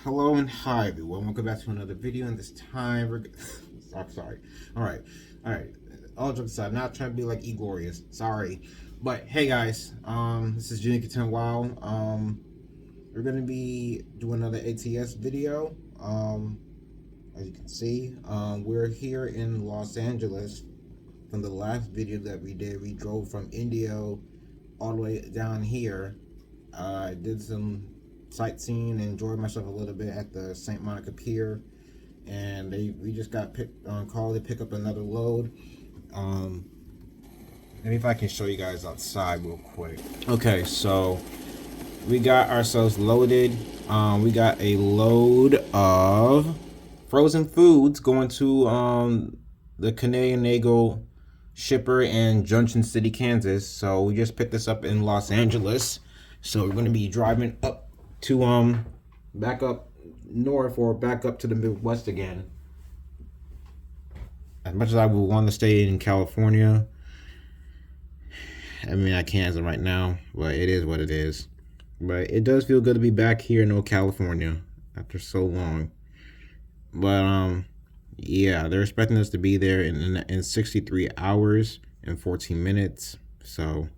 Hello and hi everyone. Welcome back to another video. And this time we're I'm sorry. All right. All jokes aside, I'm not trying to be like E-Glorious. Sorry. But hey guys, this is Junction City. We're gonna be doing another ATS video. As you can see, we're here in Los Angeles. From the last video that we did, we drove from Indio all the way down here. I did some sightseeing and enjoyed myself a little bit at the St. Monica Pier, and we just got called to pick up another load. Maybe if I can show you guys outside real quick. Okay, so we got ourselves loaded. We got a load of frozen foods going to the Canadian Nagle shipper in Junction City, Kansas. So we just picked this up in Los Angeles. So we're going to be driving up to back up north or back up to the Midwest again. As much as I would want to stay in California, I mean I can't as of right now, but it is what it is. But it does feel good to be back here in California after so long. But yeah, they're expecting us to be there in 63 hours and 14 minutes. So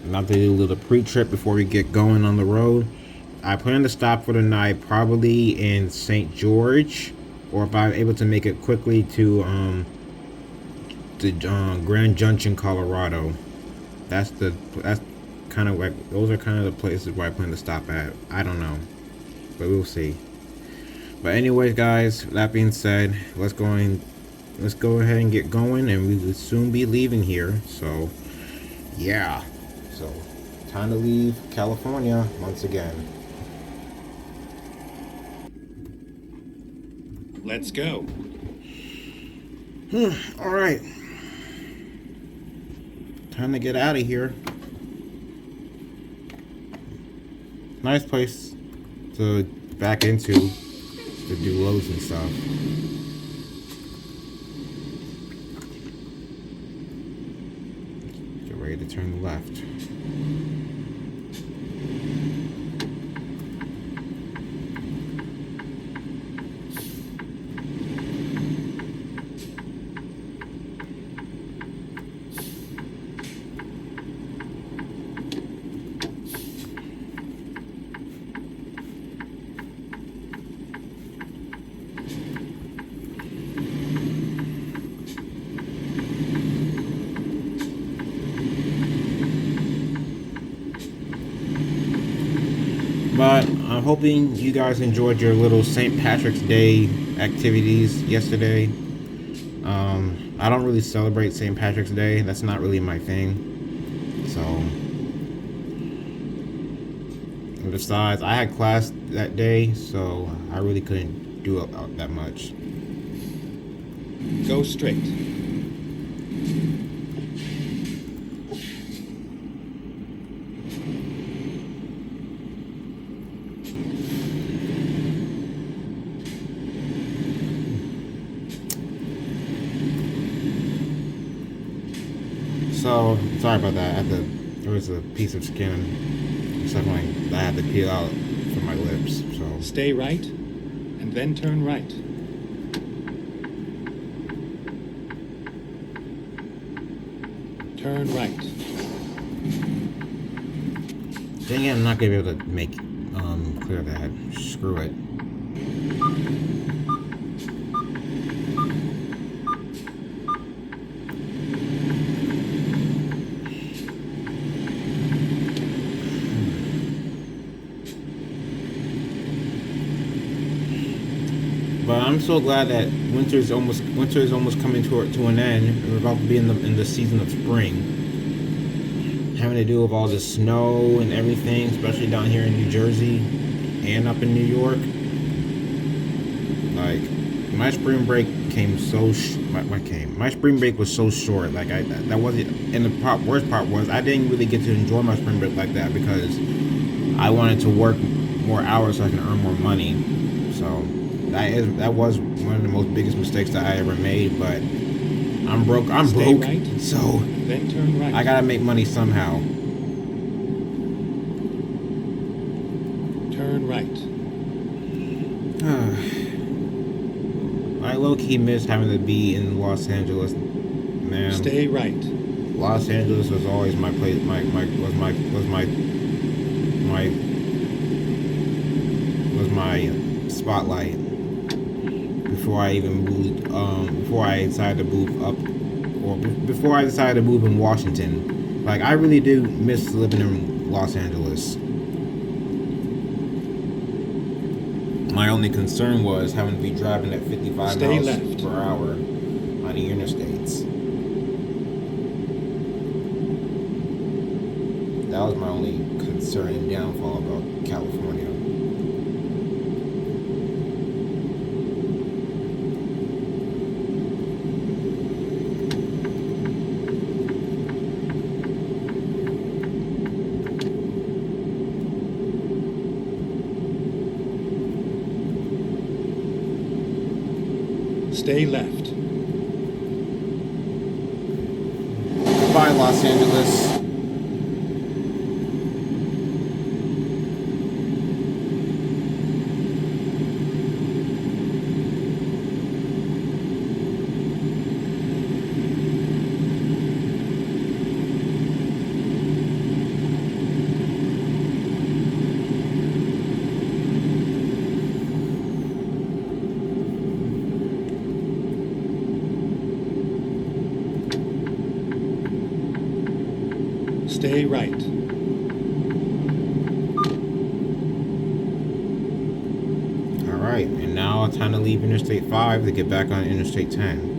not to do a little pre-trip before we get going on the road. I plan to stop for the night probably in St. George, or if I'm able to make it quickly to Grand Junction, Colorado. That's kind of like, those are kind of the places where I plan to stop at. I don't know, but we'll see. But anyways, guys, that being said, let's go ahead and get going, and we will soon be leaving here. So yeah, so time to leave California once again. Let's go. All right, time to get out of here. Nice place to back into to do loads and stuff. Get ready to turn left. But I'm hoping you guys enjoyed your little St. Patrick's Day activities yesterday. I don't really celebrate St. Patrick's Day. That's not really my thing. So, and besides, I had class that day, so I really couldn't do that much. Go straight. So sorry about that. There was a piece of skin or something that I had to peel out from my lips. So Stay right, and then turn right. Turn right. then again, I'm not gonna be able to make clear that. Screw it. But I'm so glad that winter is almost coming to an end, and we're about to be in the season of spring. Having to deal with all the snow and everything, especially down here in New Jersey and up in New York. Like, my spring break came so my spring break was so short. Like that wasn't. And the worst part was I didn't really get to enjoy my spring break like that because I wanted to work more hours so I can earn more money. So that was one of the most biggest mistakes that I ever made. But I'm broke. Stay right, So then turn right. I gotta make money somehow. turn right. I low-key miss having to be in Los Angeles, man. Stay right. Los Angeles was always my place. Was my spotlight before I even moved. Before I decided to move up, or before I decided to move in Washington. Like, I really do miss living in Los Angeles. My only concern was having to be driving at 55 Stay miles left. per hour on the interstates. That was my only concern and downfall about California. Stay left. Goodbye, Los Angeles. Stay right. Alright, and now it's time to leave Interstate 5 to get back on Interstate 10.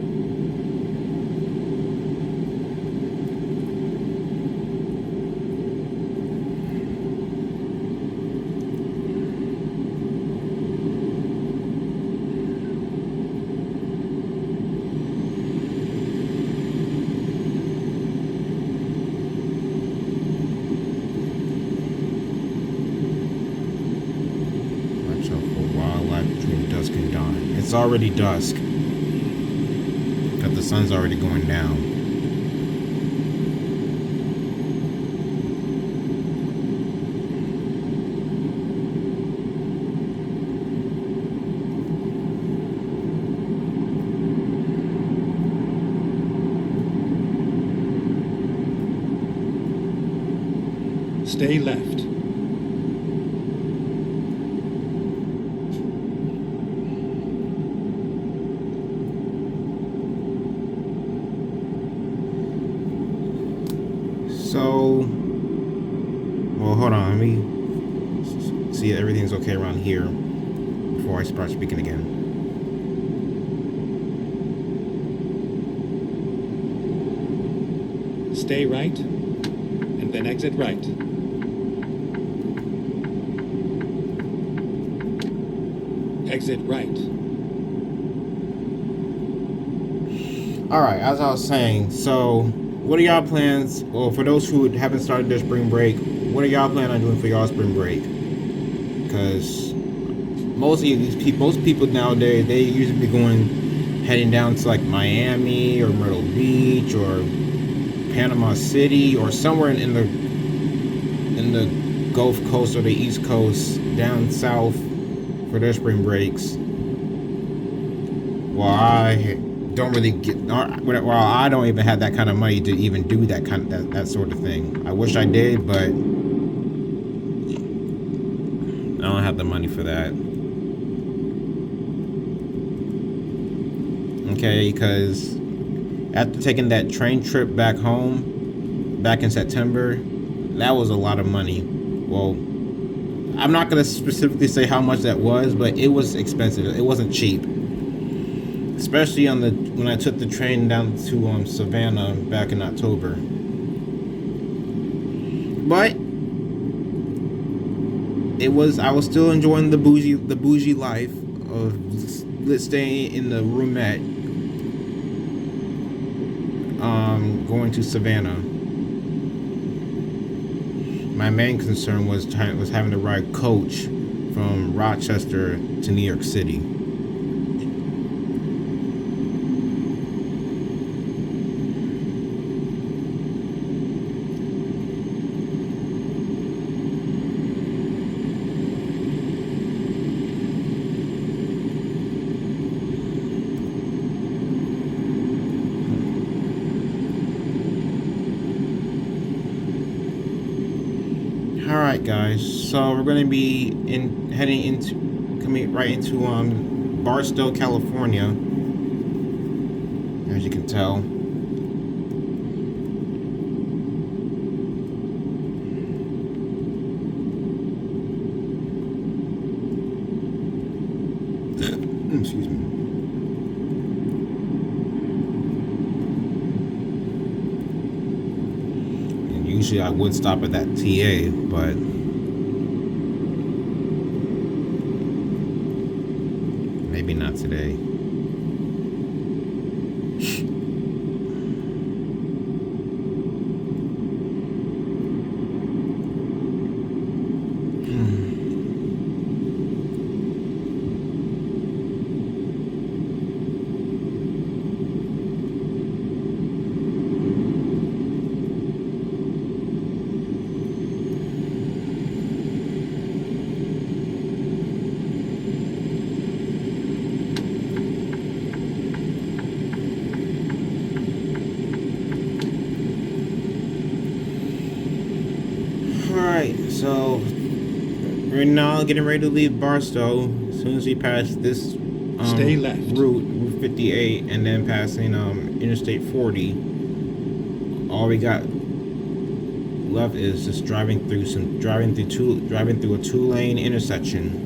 It's already dusk, because the sun's already going down. Stay left. So, well, hold on. Let me see if everything's okay around here before I start speaking again. Stay right, and then exit right. Exit right. Alright, as I was saying, so what are y'all plans? Well, for those who haven't started their spring break, what are y'all planning on doing for y'all spring break? Because most people nowadays, they usually be heading down to like Miami or Myrtle Beach or Panama City or somewhere in the Gulf Coast or the East Coast down south for their spring breaks. Well, I don't really well, I don't even have that kind of money to even do that sort of thing. I wish I did, but I don't have the money for that. Okay, because after taking that train trip back home back in September, that was a lot of money. Well, I'm not going to specifically say how much that was, but it was expensive. It wasn't cheap. Especially when I took the train down to Savannah back in October. But I was still enjoying the bougie life of staying in the roomette, going to Savannah. My main concern was having to ride coach from Rochester to New York City. All right, guys. So we're going to be coming right into Barstow, California. As you can tell. Excuse me. And usually I would stop at that TA, but maybe not today. Alright, so we're now getting ready to leave Barstow. As soon as we pass this Stay left. Route 58, and then passing Interstate 40, all we got left is just driving through a 2-lane intersection.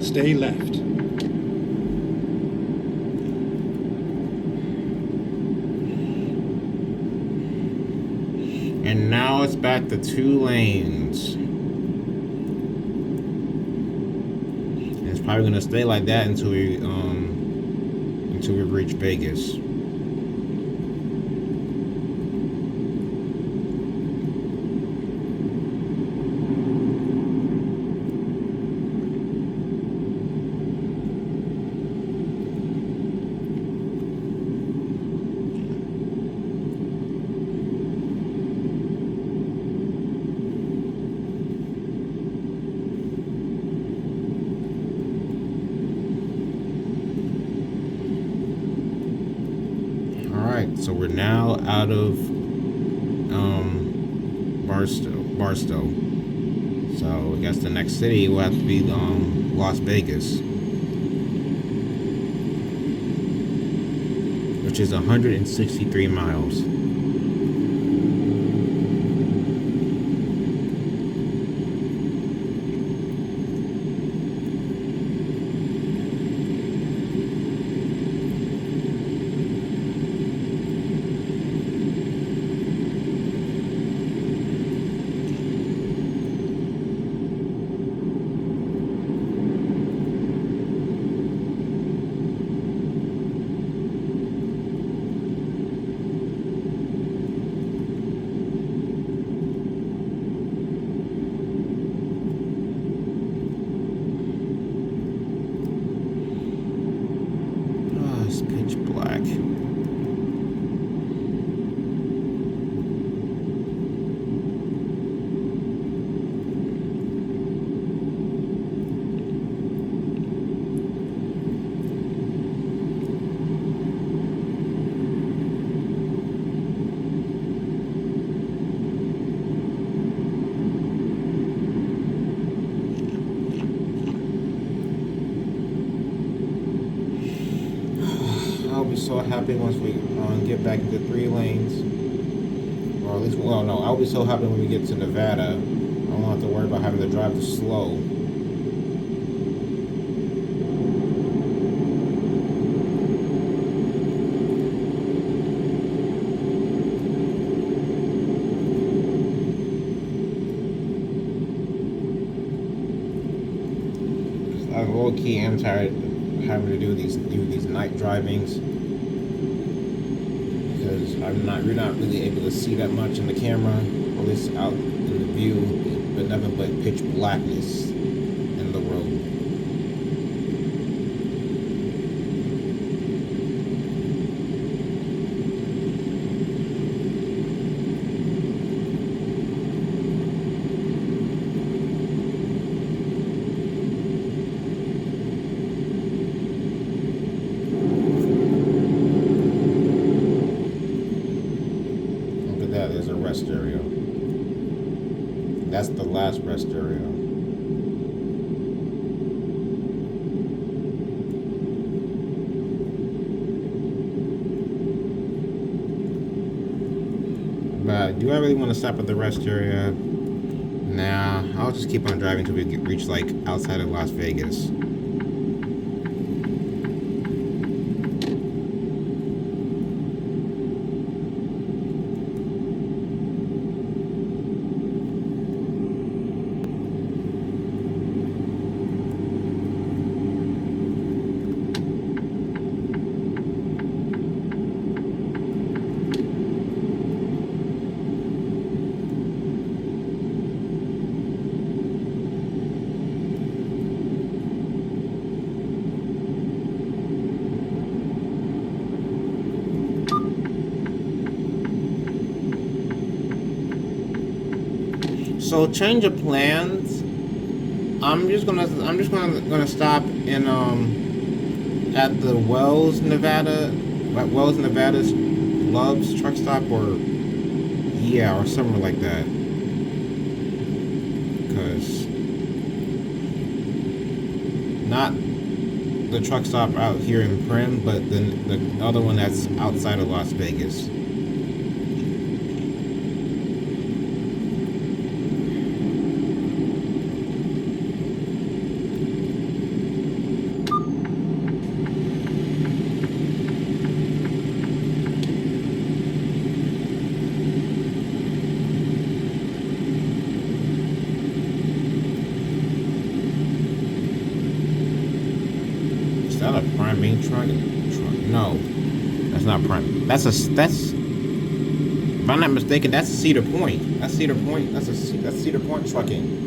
Stay left. And now it's back to 2 lanes. And it's probably gonna stay like that until we reach Vegas. So we're now out of Barstow. So I guess the next city will have to be Las Vegas, which is 163 miles. Pitch black. I'll be so happy once we get back into 3 lanes. Or at least, well, no, I'll be so happy when we get to Nevada. I won't have to worry about having to drive slow. I low key am tired of having to do these night drivings, because you're not really able to see that much in the camera, or at least out in the view, but nothing but pitch blackness. last rest area. But do I really want to stop at the rest area? Nah, I'll just keep on driving until we reach like outside of Las Vegas. So change of plans. I'm just gonna stop in at the Wells, Nevada's Love's truck stop, or yeah, or somewhere like that. Cause not the truck stop out here in Prim, but the other one that's outside of Las Vegas. Is that a prime main truck? No, that's not prime. That's if I'm not mistaken, that's Cedar Point. That's Cedar Point. That's Cedar Point trucking.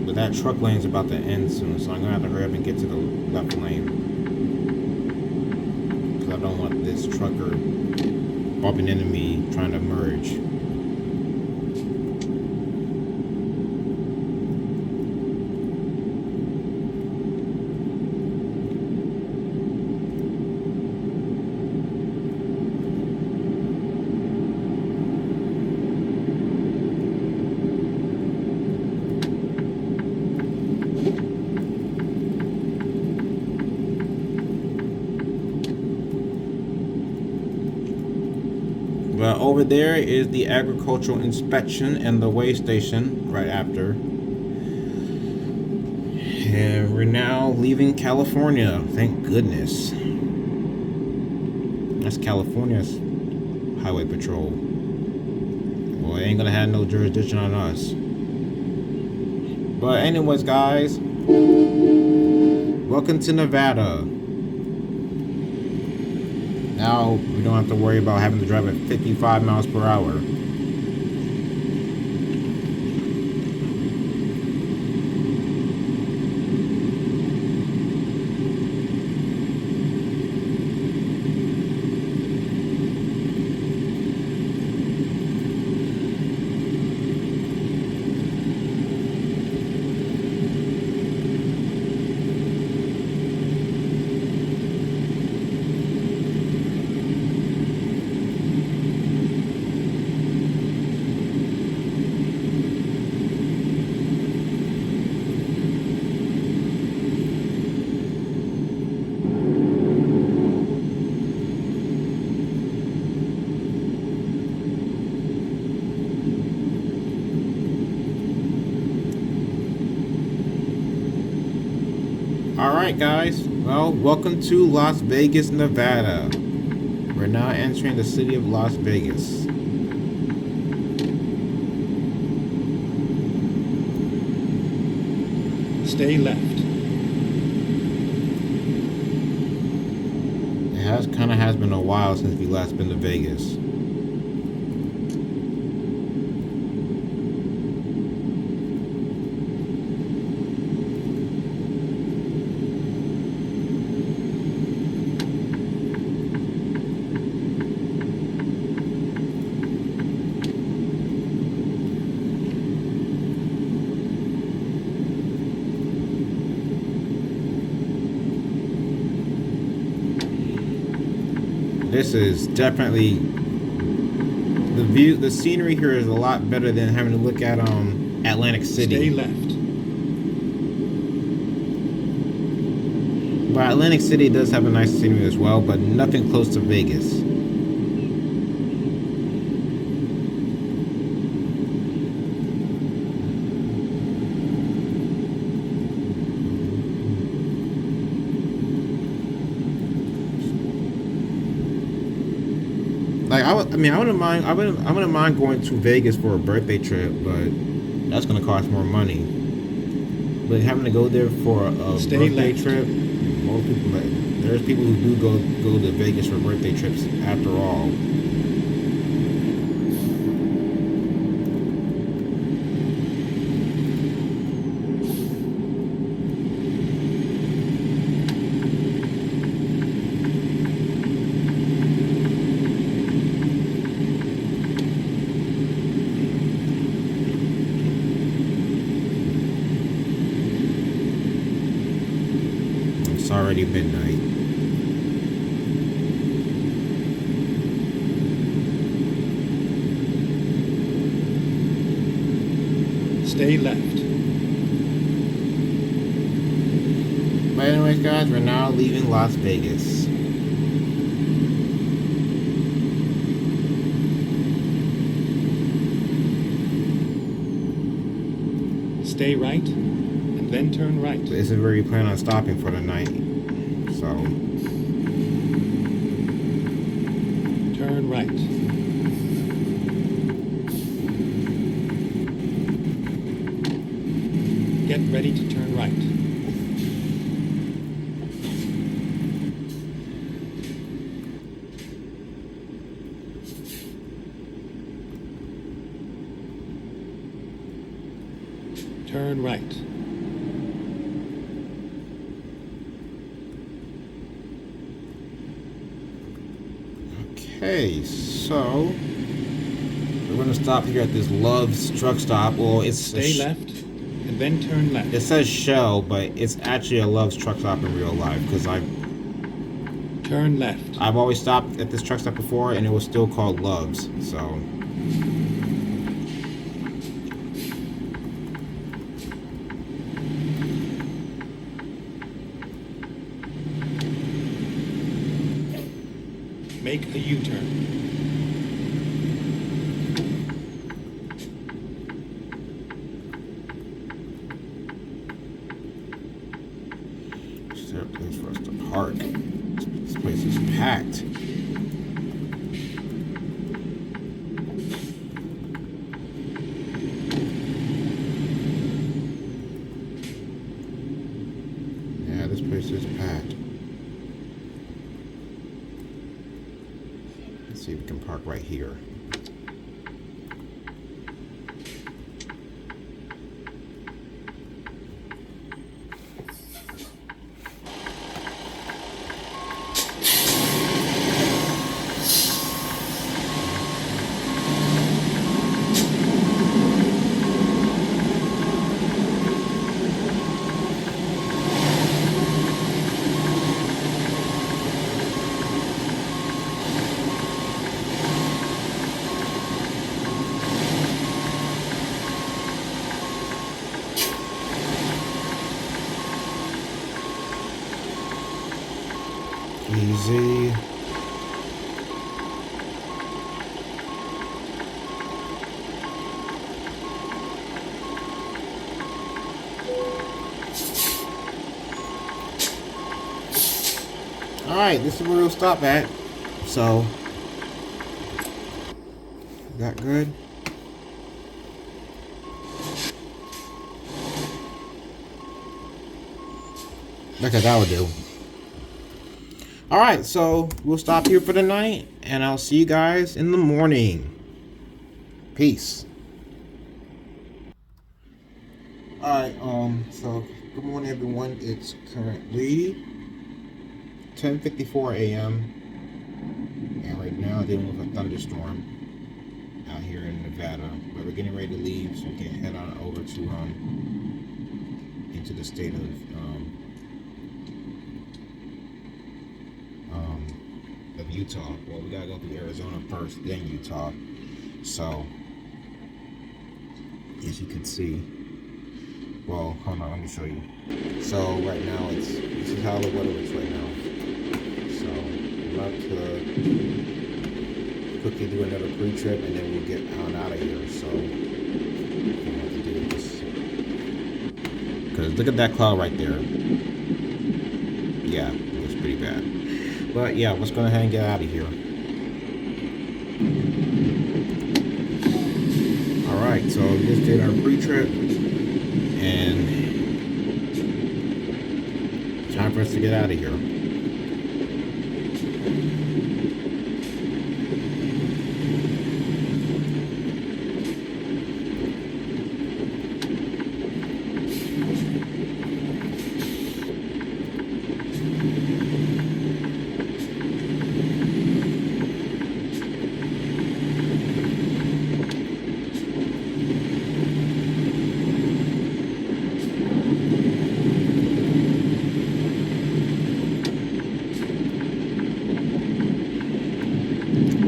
But that truck lane's about to end soon, so I'm gonna have to hurry up and get to the left lane. Because I don't want this trucker bumping into me trying to merge. But over there is the agricultural inspection and the weigh station right after. And we're now leaving California. Thank goodness. That's California's highway patrol. Well, it ain't gonna have no jurisdiction on us. But anyways, guys, welcome to Nevada. Now we don't have to worry about having to drive at 55 miles per hour. Alright guys, well, welcome to Las Vegas, Nevada. We're now entering the city of Las Vegas. Stay left. It kind of has been a while since we last been to Vegas. This is definitely the view. The scenery here is a lot better than having to look at Atlantic City. Stay left. But Atlantic City does have a nice scenery as well, but nothing close to Vegas. Like I wouldn't mind going to Vegas for a birthday trip, but that's gonna cost more money. But having to go there for a Stay birthday left. trip, most people there's people who do go to Vegas for birthday trips after all. It's already midnight. Stay left. But anyways, guys, we're now leaving Las Vegas. Stay right, and then turn right. This is where we plan on stopping for the night. So Turn right. Get ready to turn right. Turn right. okay, so we're gonna stop here at this Love's truck stop. Well, it's Stay left, and then turn left. It says Shell, but it's actually a Love's truck stop in real life because Turn left. I've always stopped at this truck stop before, and it was still called Love's. So Make a U-turn. is there a place for us to park? This place is packed. Yeah, this place is packed. Let's see if we can park right here. Easy. Alright, this is where we'll stop at. So, is that good? Because I would do. Alright, so we'll stop here for the night, and I'll see you guys in the morning. Peace. Alright, so good morning everyone. It's currently 10:54 a.m. and right now dealing with a thunderstorm out here in Nevada. But we're getting ready to leave so we can head on over to into the state of Utah. Well, we gotta go through Arizona first, then Utah. So as you can see, well, hold on, let me show you. So right now this is how the weather looks right now. So I'm about to quickly do another pre-trip and then we'll get on out of here. So I'm about to do this. Because look at that cloud right there. Yeah, it was pretty bad. But yeah, let's go ahead and get out of here. Alright, so we just did our pre-trip and time for us to get out of here.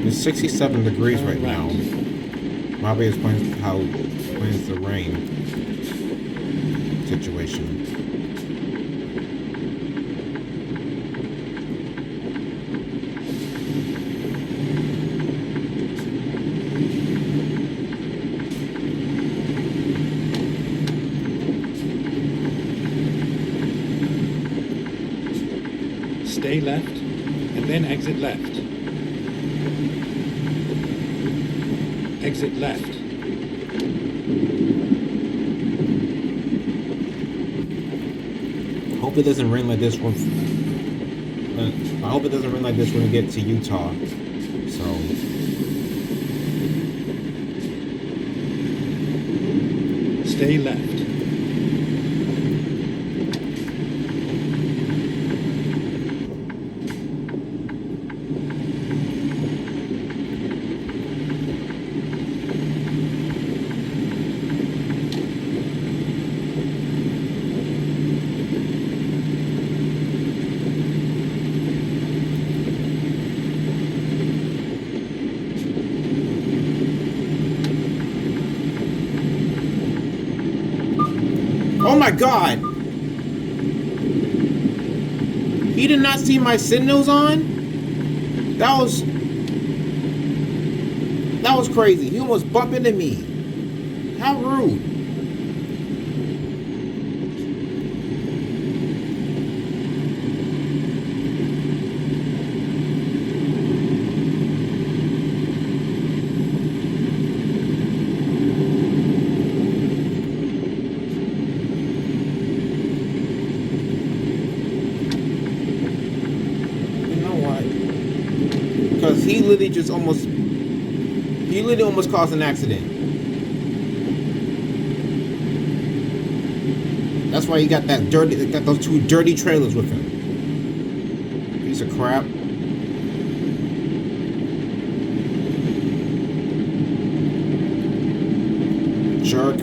It's 67 degrees right now. Bobby explains the rain situation. Stay left and then exit left. Exit left. Hope it doesn't rain like this one. I hope it doesn't rain like this when we get to Utah. So Stay left. oh my god! He did not see my signals on? That was crazy. He almost bumped into me. How rude. Because he literally almost caused an accident. That's why he got those two dirty trailers with him. Piece of crap. Jerk.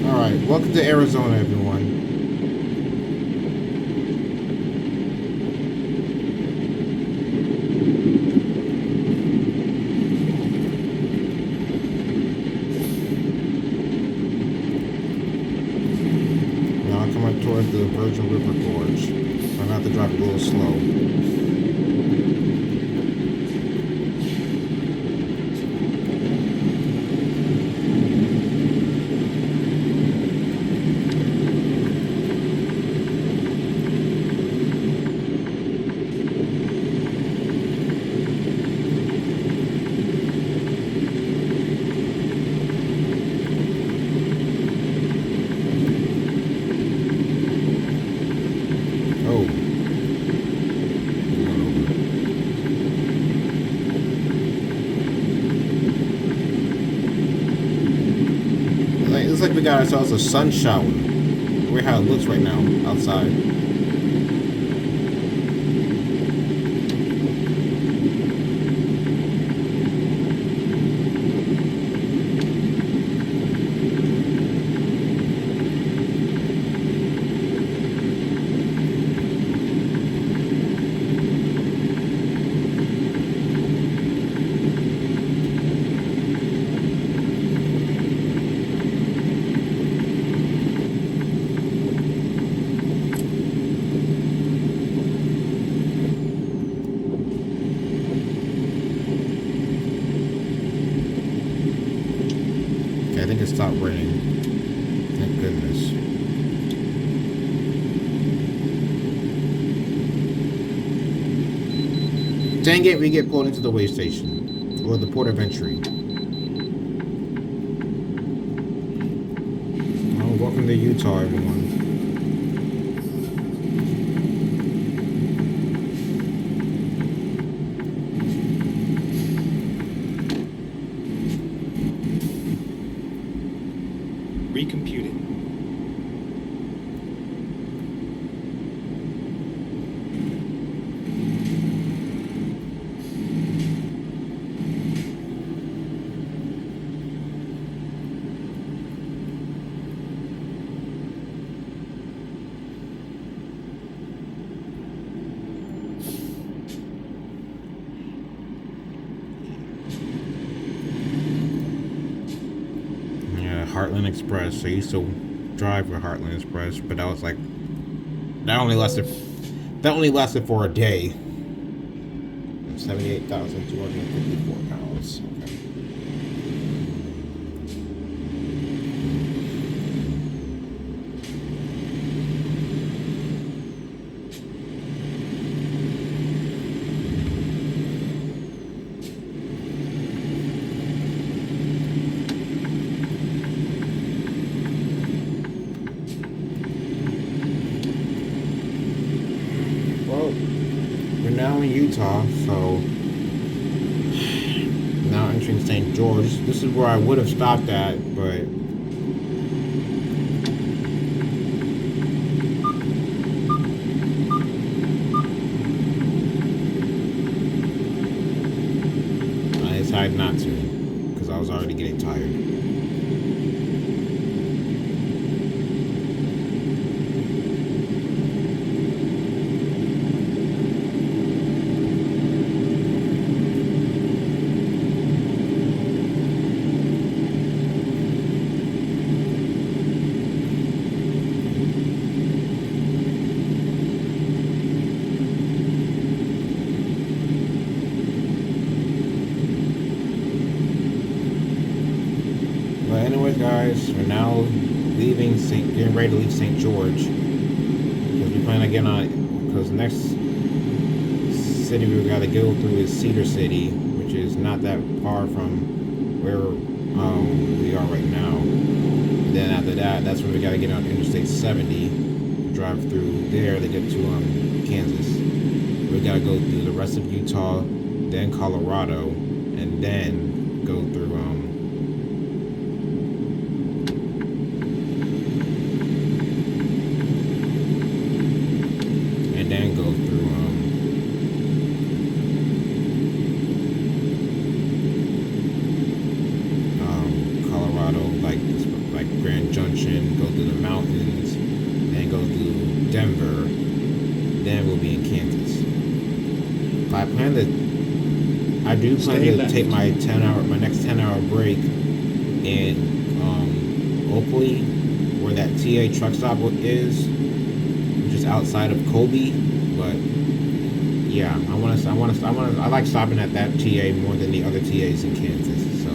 Alright, welcome to Arizona, everyone. Towards the Virgin River Gorge. I'm gonna have to drive a little slow. we got ourselves a sun shower. We're how it looks right now outside. I think it stopped raining. Thank goodness. Dang it, we get pulled into the way station. Or the port of entry. Oh, welcome to Utah, everyone. Recomputing. Heartland Express. I used to drive with Heartland Express, but I was like, that only lasted for a day. 78,254 pounds. Okay. We're now in Utah, so now entering St. George. This is where I would have stopped at, but I decided not to because I was already getting tired. Anyways, guys, we're now getting ready to leave St. George because we plan to get on. Because the next city we got to go through is Cedar City, which is not that far from where we are right now. And then after that, that's when we got to get on Interstate 70, drive through there to get to Kansas. We got to go through the rest of Utah, then Colorado, and then go through Colorado, like Junction, go through the mountains, then go through Denver, then we'll be in Kansas. I do plan to take my next 10-hour break in Oakley, where that TA truck stop is, which is outside of Colby. But yeah, I like stopping at that TA more than the other TAs in Kansas. So.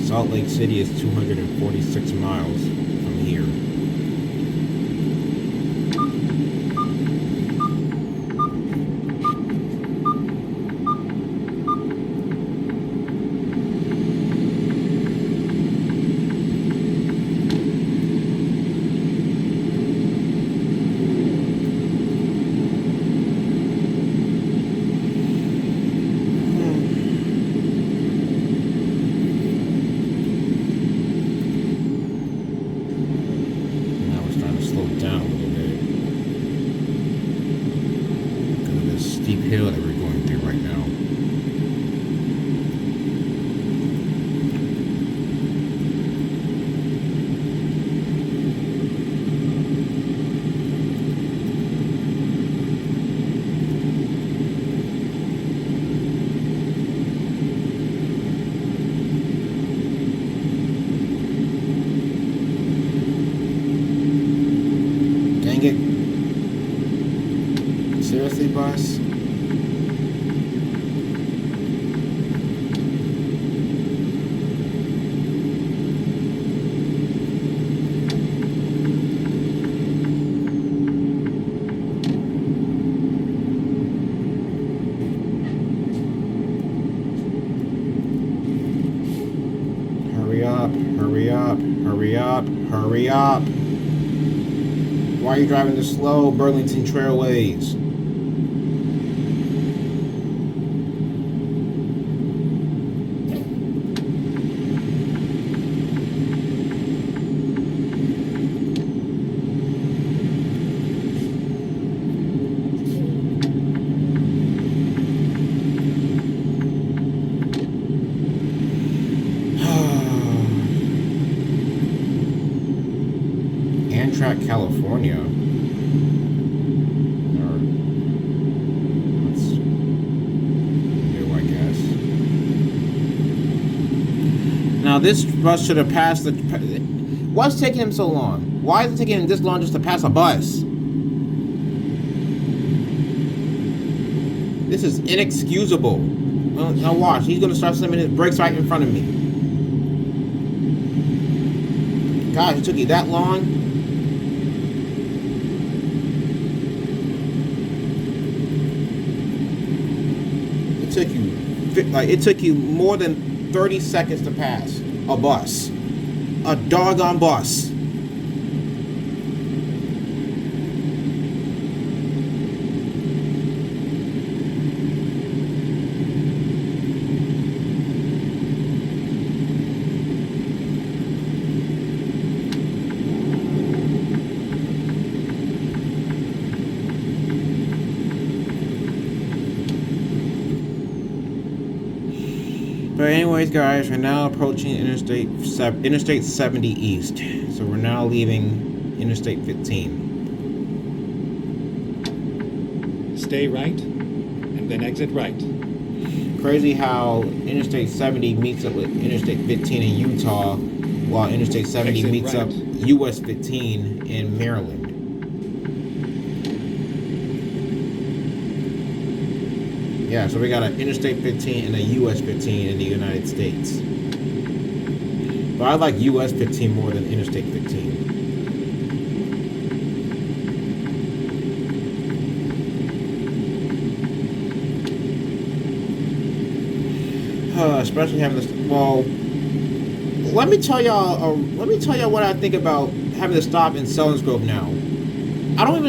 Salt Lake City is 246 miles from here. Seriously, bus? Hurry up, hurry up, hurry up, hurry up. Why are you driving this slow, Burlington Trailways? Amtrak, California. Or that's new, I guess. Now this bus should have passed the. What's taking him so long? Why is it taking him this long just to pass a bus? This is inexcusable. Now watch, he's gonna start slamming his brakes right in front of me. Gosh, it took you that long? It took you more than 30 seconds to pass a bus. A doggone bus. But anyways, guys, we're now approaching Interstate 70 East. So we're now leaving Interstate 15. Stay right, and then exit right. Crazy how Interstate 70 meets up with Interstate 15 in Utah, while Interstate 70 Exit meets right. up US 15 in Maryland. Yeah, so we got an Interstate 15 and a US 15 in the United States. But I like US 15 more than Interstate 15. Especially having this. Well, let me tell y'all what I think about having to stop in Selinsgrove now. I don't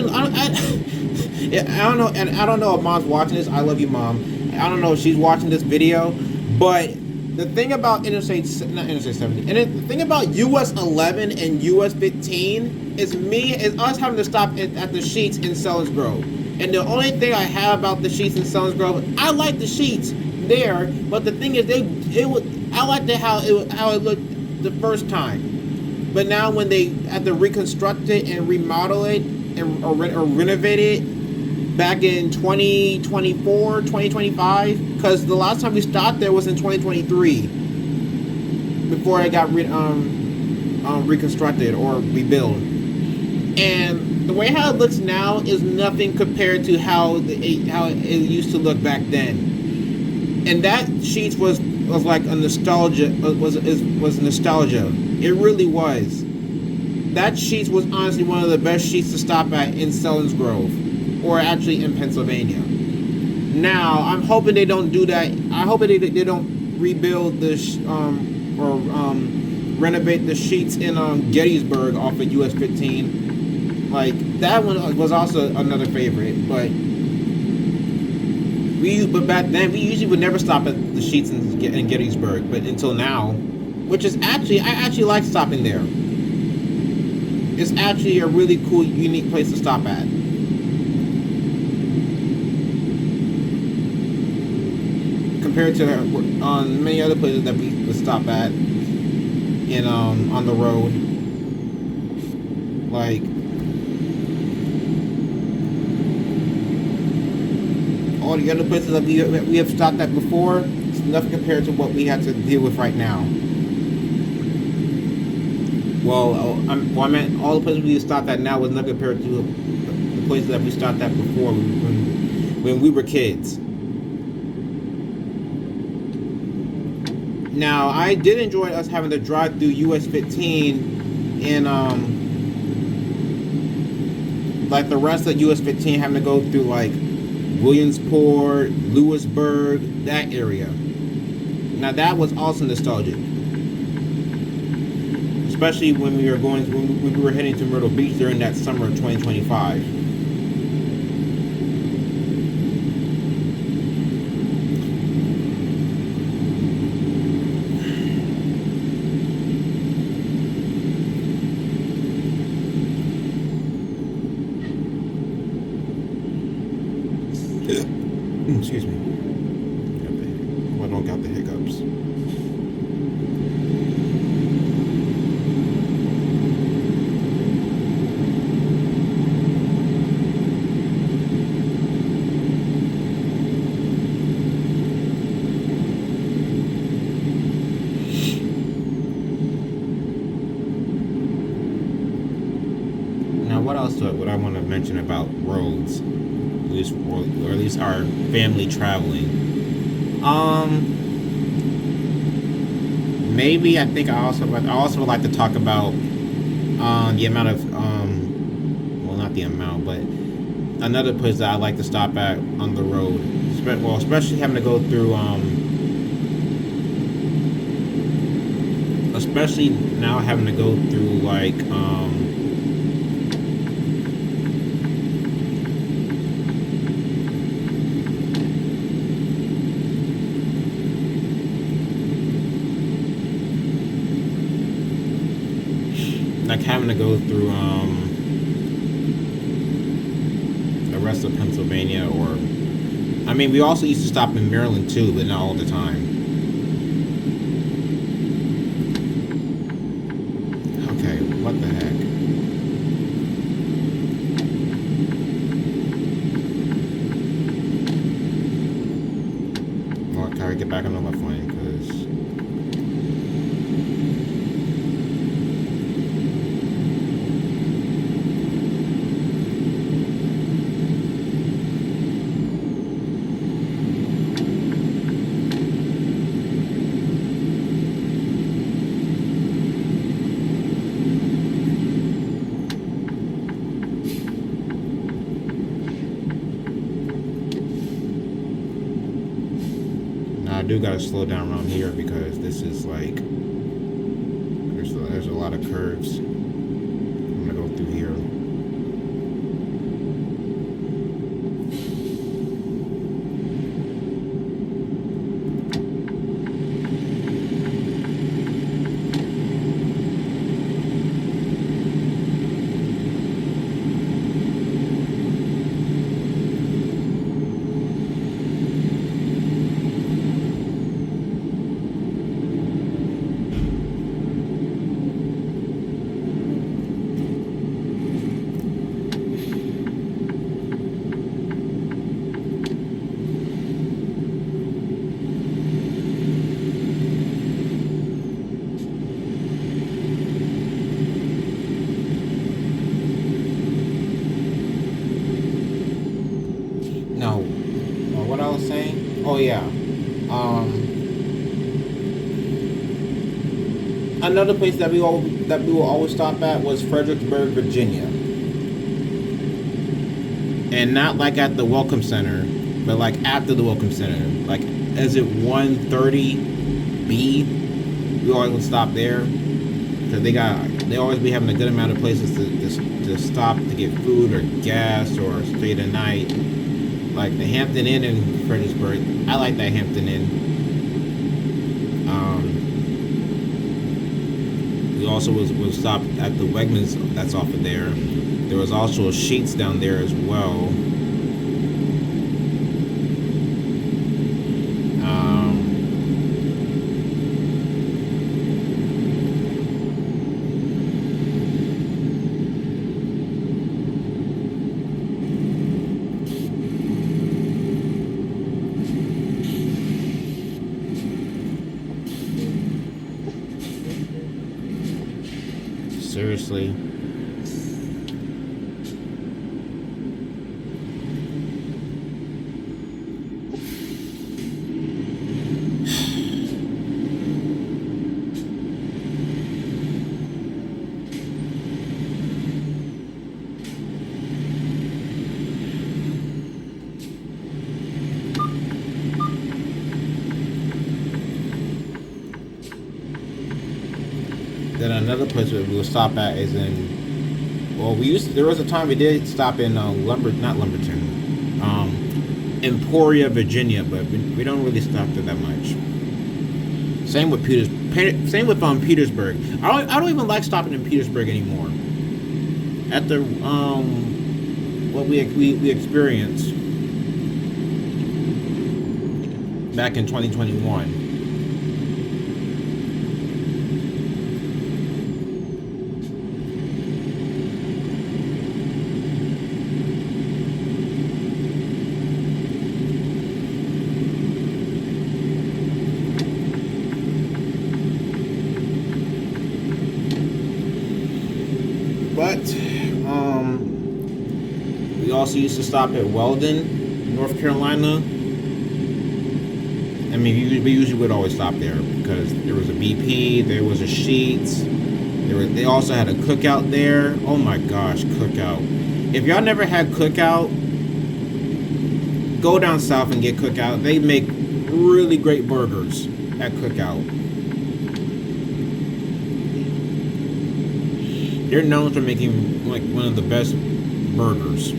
know, and I don't know if Mom's watching this. I love you, Mom. I don't know if she's watching this video, but the thing about not Interstate 70, and the thing about US 11 and US 15 is us having to stop at the Sheets in Selinsgrove. And the only thing I have about the Sheets in Selinsgrove, I like the Sheets there, but the thing is, I liked how it looked the first time, but now when they had to reconstruct it and remodel it or renovate it back in 2024, 2025, because the last time we stopped there was in 2023 before it got reconstructed or rebuilt. And the way how it looks now is nothing compared to how it used to look back then. And that Sheets was like a nostalgia, was nostalgia. It really was. That Sheets was honestly one of the best Sheets to stop at in Selinsgrove, or actually in Pennsylvania. Now, I'm hoping they don't do that. I hope they don't rebuild or renovate the Sheets in Gettysburg off of US 15. Like, that one was also another favorite, but back then we usually would never stop at the Sheets in Gettysburg, but until now, which is I actually like stopping there. It's actually a really cool, unique place to stop at. Compared to many other places that we would stop at in on the road, like all the other places that we have stopped at before. It's nothing compared to what we have to deal with right now. Well, I meant all the places we stopped at now was nothing compared to the places that we stopped at before when when we were kids. Now, I did enjoy us having to drive through US 15 in like the rest of US 15 having to go through like Williamsport, Lewisburg, that area. Now that was also nostalgic, especially when we were heading to Myrtle Beach during that summer of 2025. Excuse me. I don't got the hiccups. Now, what else would I want to mention about roads? Or at least our family traveling. Maybe I think I also would like to talk about the amount of well, not the amount, but another place that I like to stop at on the road. Well, especially having to go through especially now having to go through like having to go through the rest of Pennsylvania, or I mean, we also used to stop in Maryland too, but not all the time. Okay, what the heck? Well, can I get back on the left lane? Because I do gotta slow down around here because this is like there's a lot of curves. I'm gonna go through here. No, what I was saying? Oh yeah. Another place that we will always stop at was Fredericksburg, Virginia, and not like at the Welcome Center, but like after the Welcome Center. Like, is it 130B? We always would stop there because they always be having a good amount of places to stop to get food or gas or stay the night. Like the Hampton Inn in Fredericksburg, I like that Hampton Inn. We also was stop at the Wegmans that's off of there. There was also a Sheetz down there as well. Seriously. then another place where we would stop at is in. Well, there was a time we did stop in not Lumberton, Emporia, Virginia, but we don't really stop there that much. Same with Petersburg. I don't even like stopping in Petersburg anymore. After what we experienced back in 2021. But we also used to stop at Weldon, North Carolina. I mean, we usually would always stop there because there was a BP, there was a Sheetz. They also had a Cookout there. Oh my gosh, Cookout! If y'all never had Cookout, go down south and get Cookout. They make really great burgers at Cookout. They're known for making like one of the best burgers.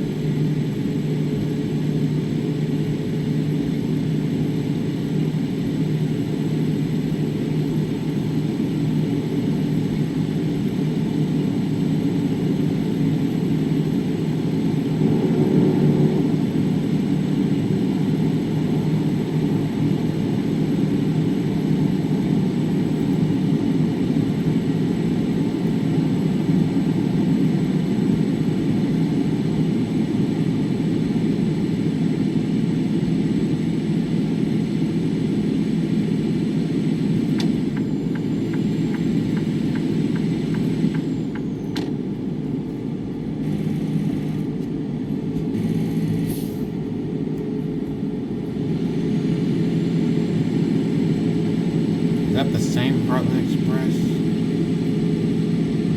Is that the same Heartland Express?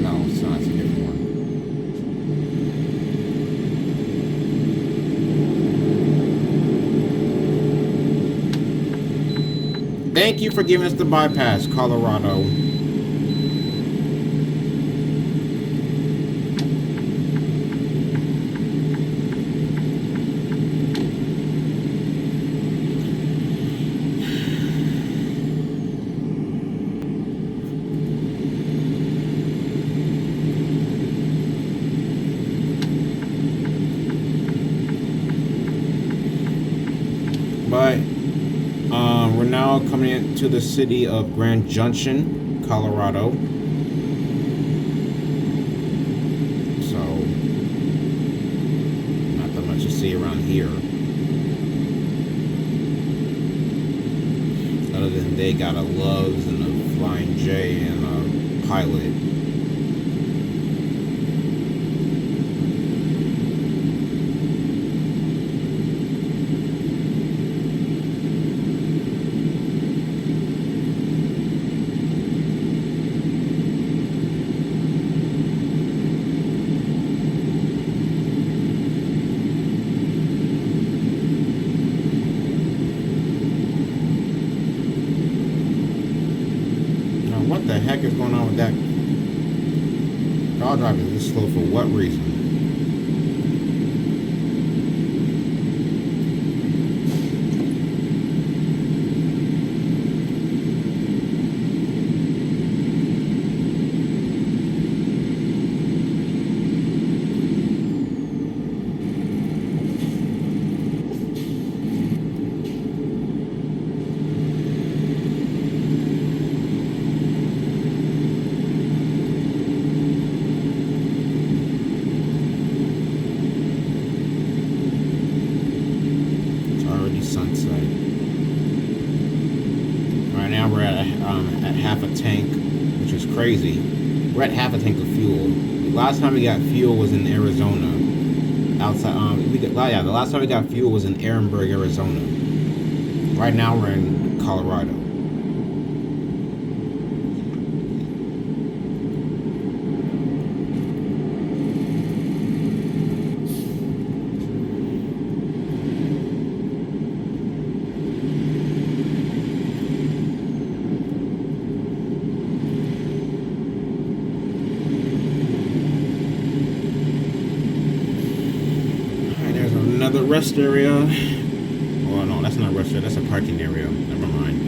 No, it's not. It's a different one. Thank you for giving us the bypass, Colorado. But we're now coming into the city of Grand Junction, Colorado. So, not that much to see around here. Other than they got a Loves and a Flying J and a Pilot. What the heck is going on with that? Car driving this slow for what reason? Sunset. Right now we're at half a tank, which is crazy. We're at half a tank of fuel. The last time we got fuel was in Arizona. Outside, the last time we got fuel was in Ehrenberg, Arizona. Right now we're in Colorado. rest area. Oh no, that's not a rest area. That's a parking area. Never mind.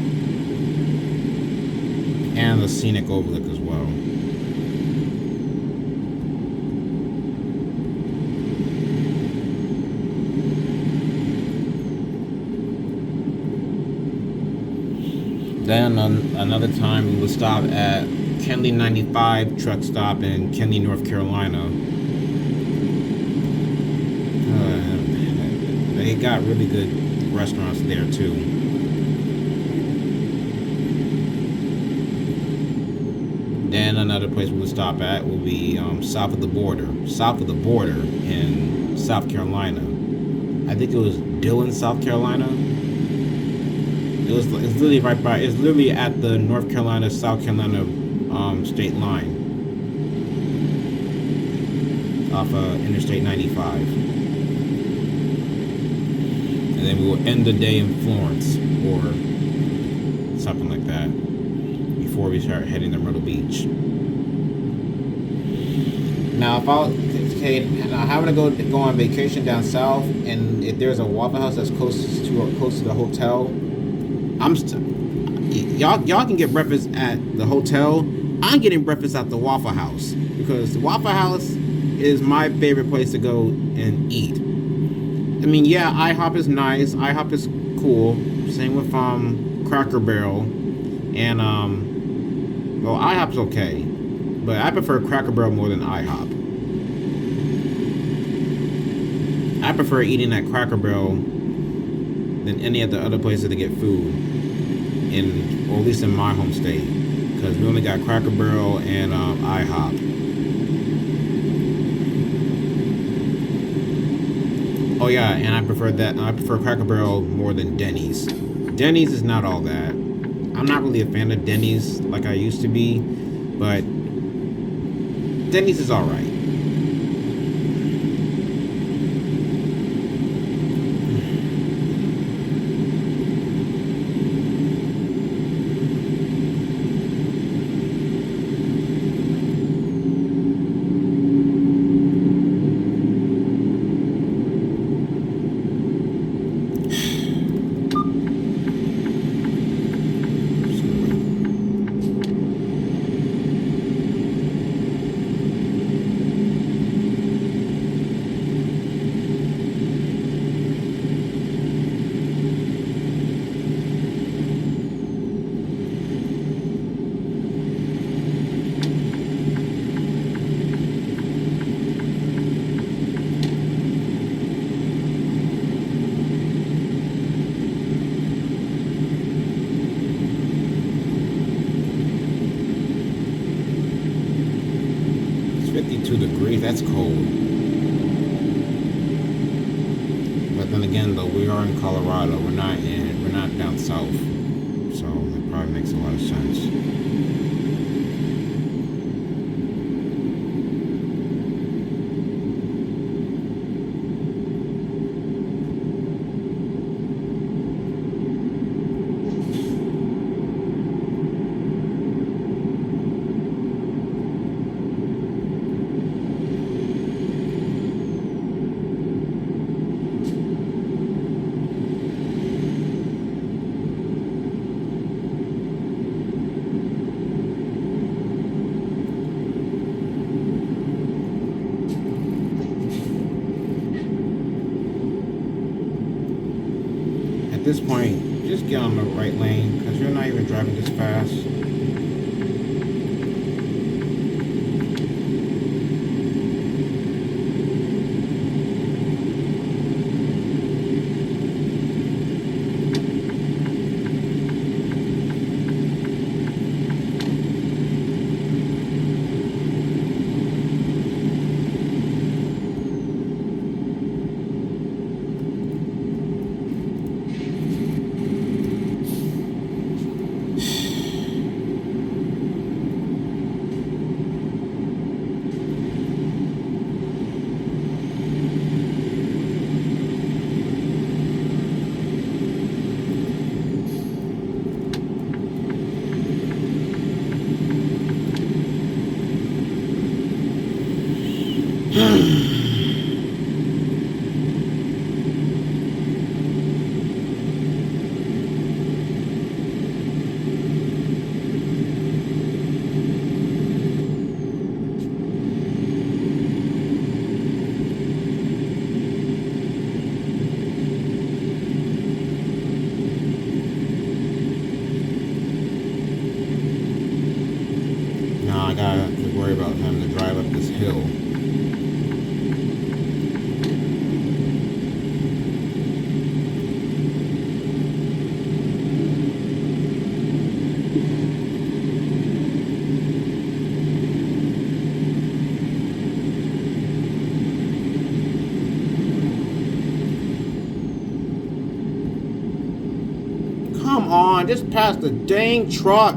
And the scenic overlook as well. Then another time we would stop at Kenly 95 truck stop in Kenly, North Carolina. They got really good restaurants there too. Then another place we would stop at will be south of the border in South Carolina. I think it was Dillon, South Carolina. It's literally right by. It's literally at the North Carolina, South Carolina state line, off Interstate 95. And then we will end the day in Florence or something like that before we start heading to Myrtle Beach. Now, if I happen to go on vacation down south, and if there's a Waffle House that's close to the hotel, y'all can get breakfast at the hotel. I'm getting breakfast at the Waffle House because the Waffle House is my favorite place to go and eat. I mean, yeah, IHOP is nice. IHOP is cool. Same with Cracker Barrel, and well, IHOP's okay, but I prefer Cracker Barrel more than IHOP. I prefer eating at Cracker Barrel than any of the other places to get food, or at least in my home state, because we only got Cracker Barrel and IHOP. Oh yeah, and I prefer Cracker Barrel more than Denny's. Denny's is not all that. I'm not really a fan of Denny's like I used to be, but Denny's is alright. That's cold. But then again, though, we are in Colorado. We're not down south, so it probably makes a lot of sense. At this point, just get on the right lane because you're not even driving this fast. Come on, just pass the dang truck.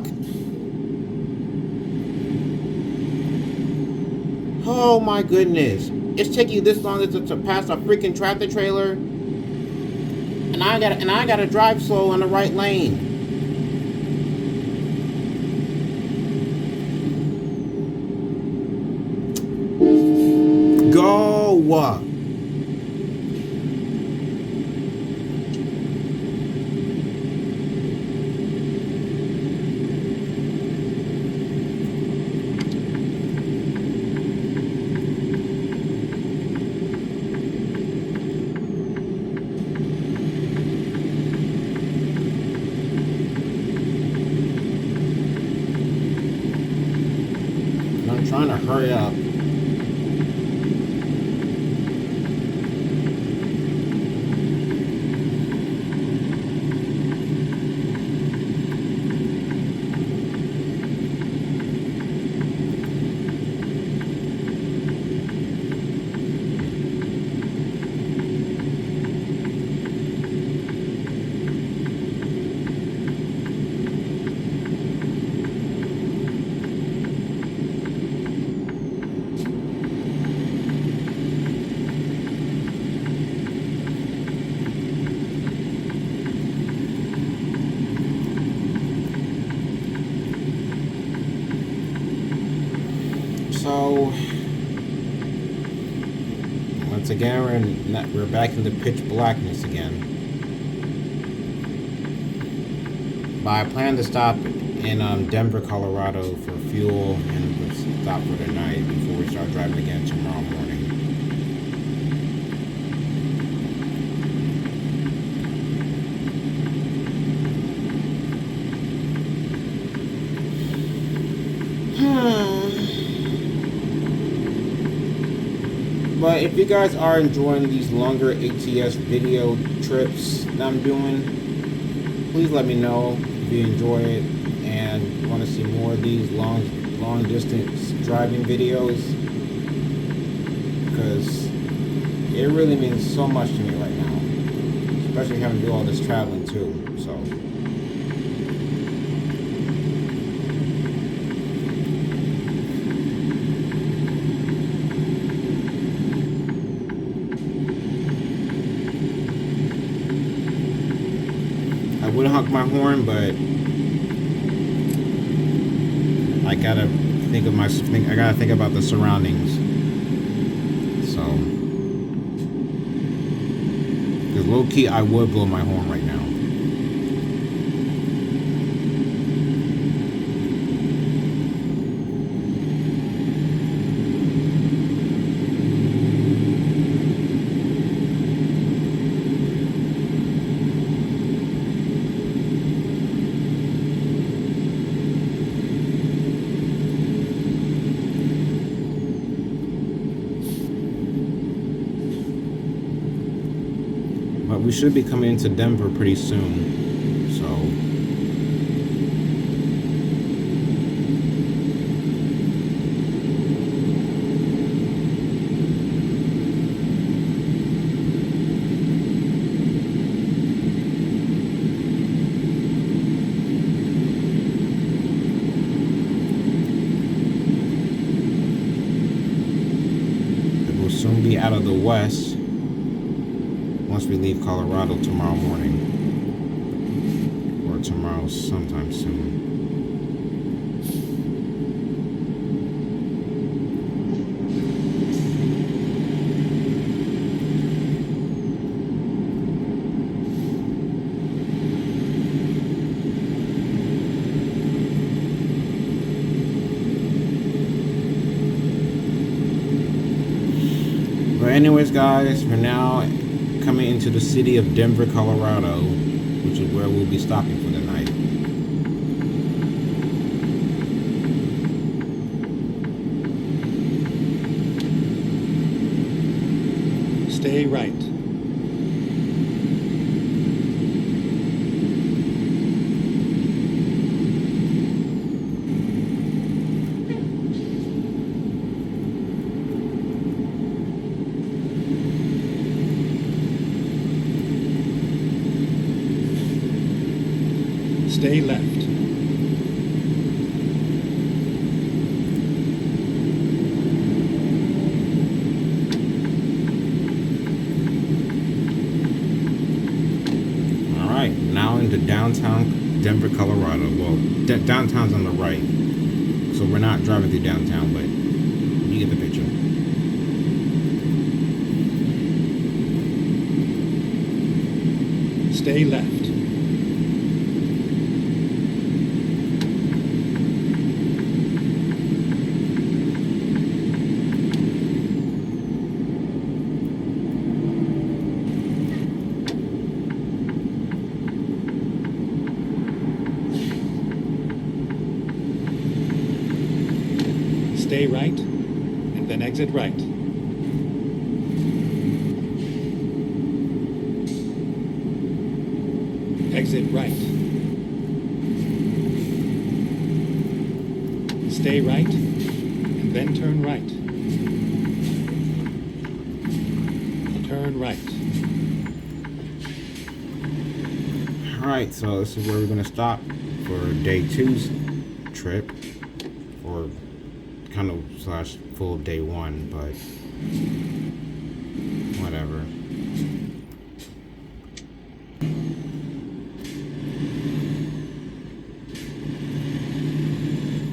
Oh my goodness. It's taking you this long to pass a freaking tractor trailer. And I gotta drive slow on the right lane. Go! I'm trying to hurry up. So once again, we're back into pitch blackness again. But I plan to stop in Denver, Colorado for fuel and stop for the night before we start driving again tomorrow morning. But if you guys are enjoying these longer ATS video trips that I'm doing, please let me know if you enjoy it and want to see more of these long distance driving videos, because it really means so much to me right now, especially having to do all this traveling too. So I wouldn't honk my horn, but I gotta think about the surroundings. So, because low key, I would blow my horn right now. But we should be coming into Denver pretty soon, so it will soon be out of the west once we leave Colorado tomorrow morning, or tomorrow sometime soon. But anyways, guys, we're now coming into the city of Denver, Colorado, which is where we'll be stopping for the night. Stay right. Stay left. Alright, now into downtown Denver, Colorado. Well, downtown's on the right, so we're not driving through downtown, but you get the picture. Stay left. Stay right, and then exit right. Exit right. Stay right, and then turn right. Turn right. Alright, so this is where we're gonna stop for day 2's trip, or kind of slash full day 1, but whatever.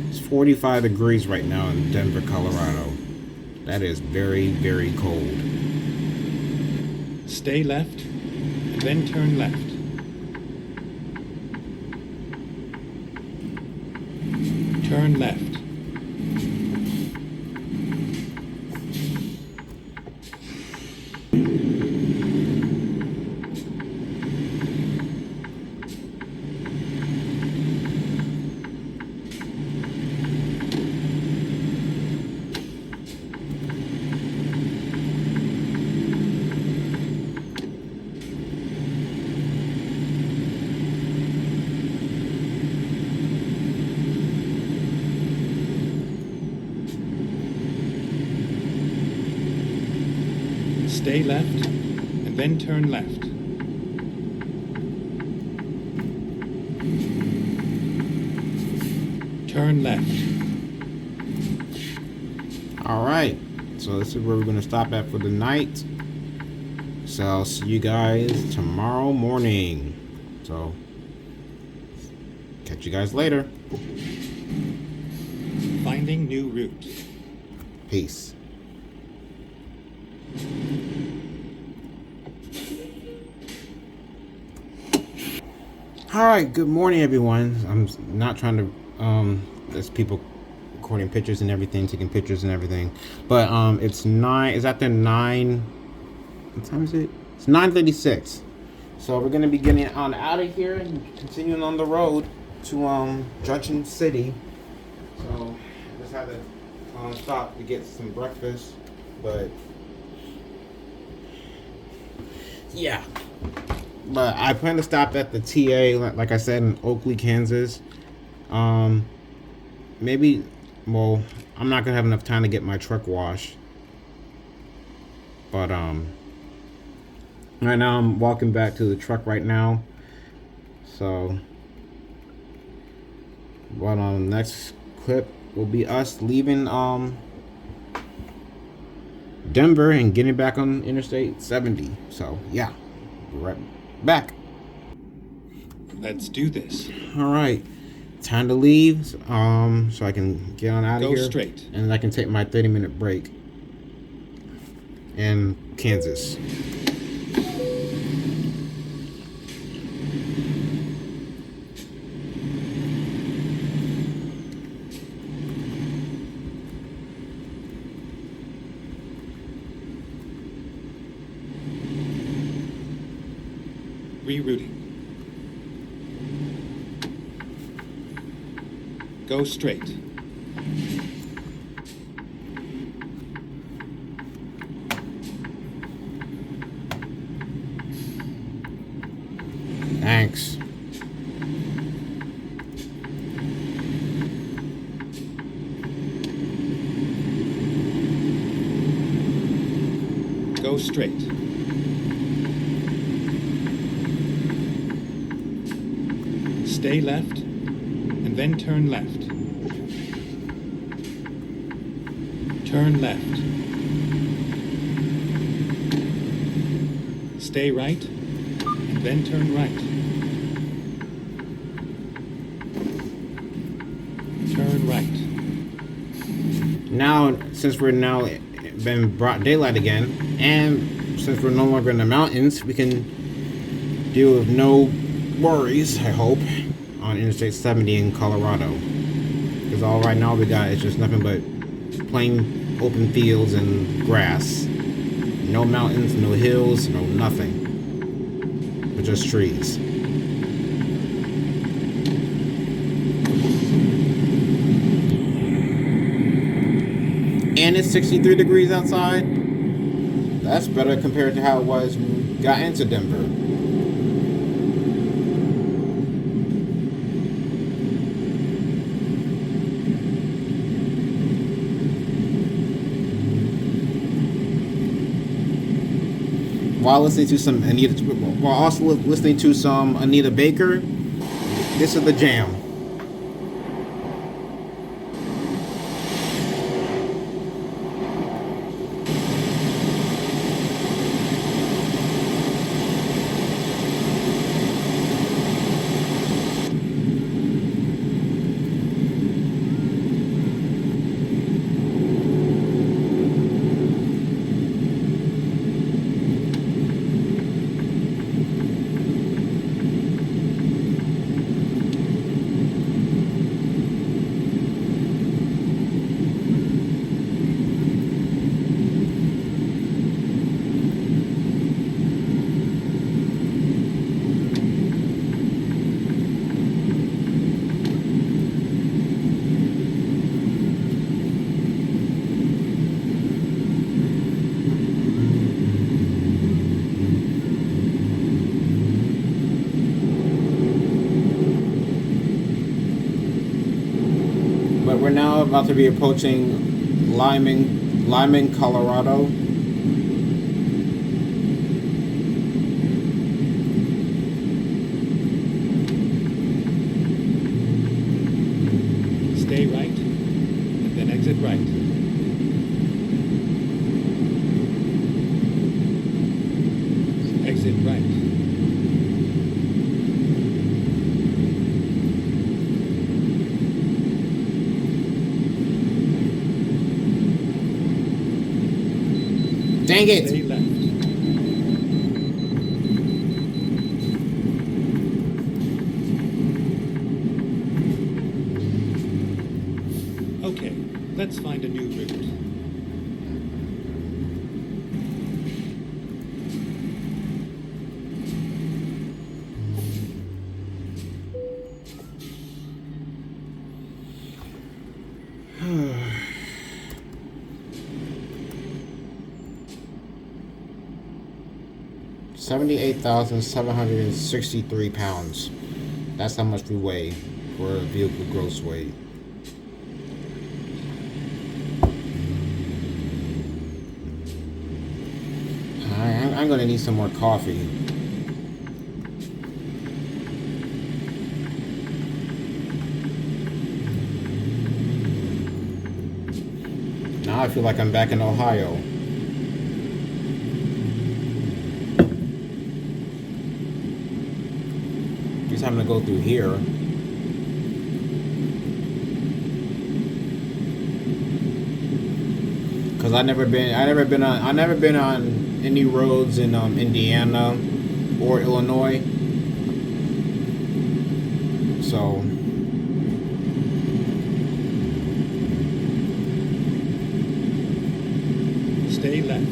It's 45 degrees right now in Denver, Colorado. That is very, very cold. Stay left, and then turn left. Turn left. Stay left, and then turn left. Turn left. Alright, so this is where we're going to stop at for the night. So I'll see you guys tomorrow morning. So, catch you guys later. Finding new route. Peace. Alright, good morning everyone. I'm not trying to there's people recording pictures and everything, taking pictures and everything. But it's after 9. What time is it? It's 9:36. So we're gonna be getting on out of here and continuing on the road to Junction City. So just had to stop to get some breakfast, but yeah. But I plan to stop at the TA, like I said, in Oakley, Kansas. Maybe, well, I'm not gonna have enough time to get my truck washed. But right now I'm walking back to the truck right now. So, but next clip will be us leaving Denver and getting back on Interstate 70. So yeah, we're right back. Let's do this. All right, time to leave. So I can get on out of Go here. straight. And I can take my 30-minute break in Kansas. Rerouting. Go straight. Thanks. Go straight. Stay left, and then turn left. Turn left. Stay right, and then turn right. Turn right. Now, since we're now been brought daylight again, and since we're no longer in the mountains, we can deal with no worries, I hope, on Interstate 70 in Colorado. Because all right now we got is just nothing but plain open fields and grass. No mountains, no hills, no nothing. But just trees. And it's 63 degrees outside. That's better compared to how it was when we got into Denver. While listening to some Anita, while also listening to some Anita Baker, this is the jam. But we're now about to be approaching Lyman, Colorado. Stay right, and then exit right. Exit right. Dang it! Stay left. Okay, let's find a new route. £78,763. That's how much we weigh for a vehicle gross weight. I'm gonna need some more coffee. Now I feel like I'm back in Ohio. Just having to go through here. Cause I never been on any roads in Indiana or Illinois. So Stay left.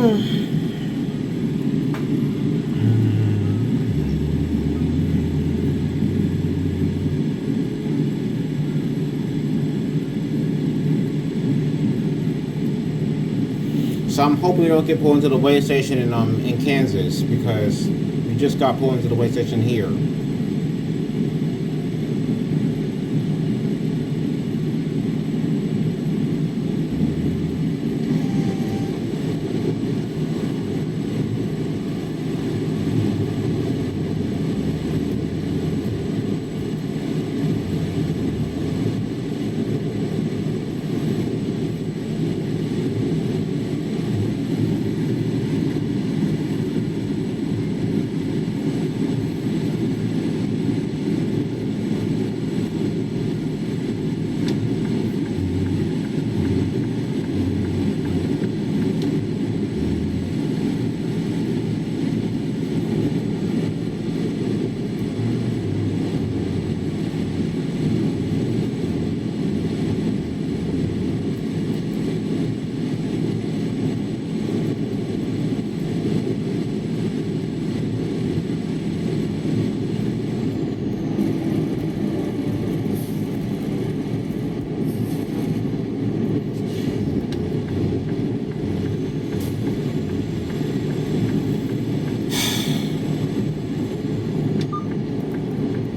So I'm hoping we don't get pulled into the way station in Kansas, because we just got pulled into the way station here.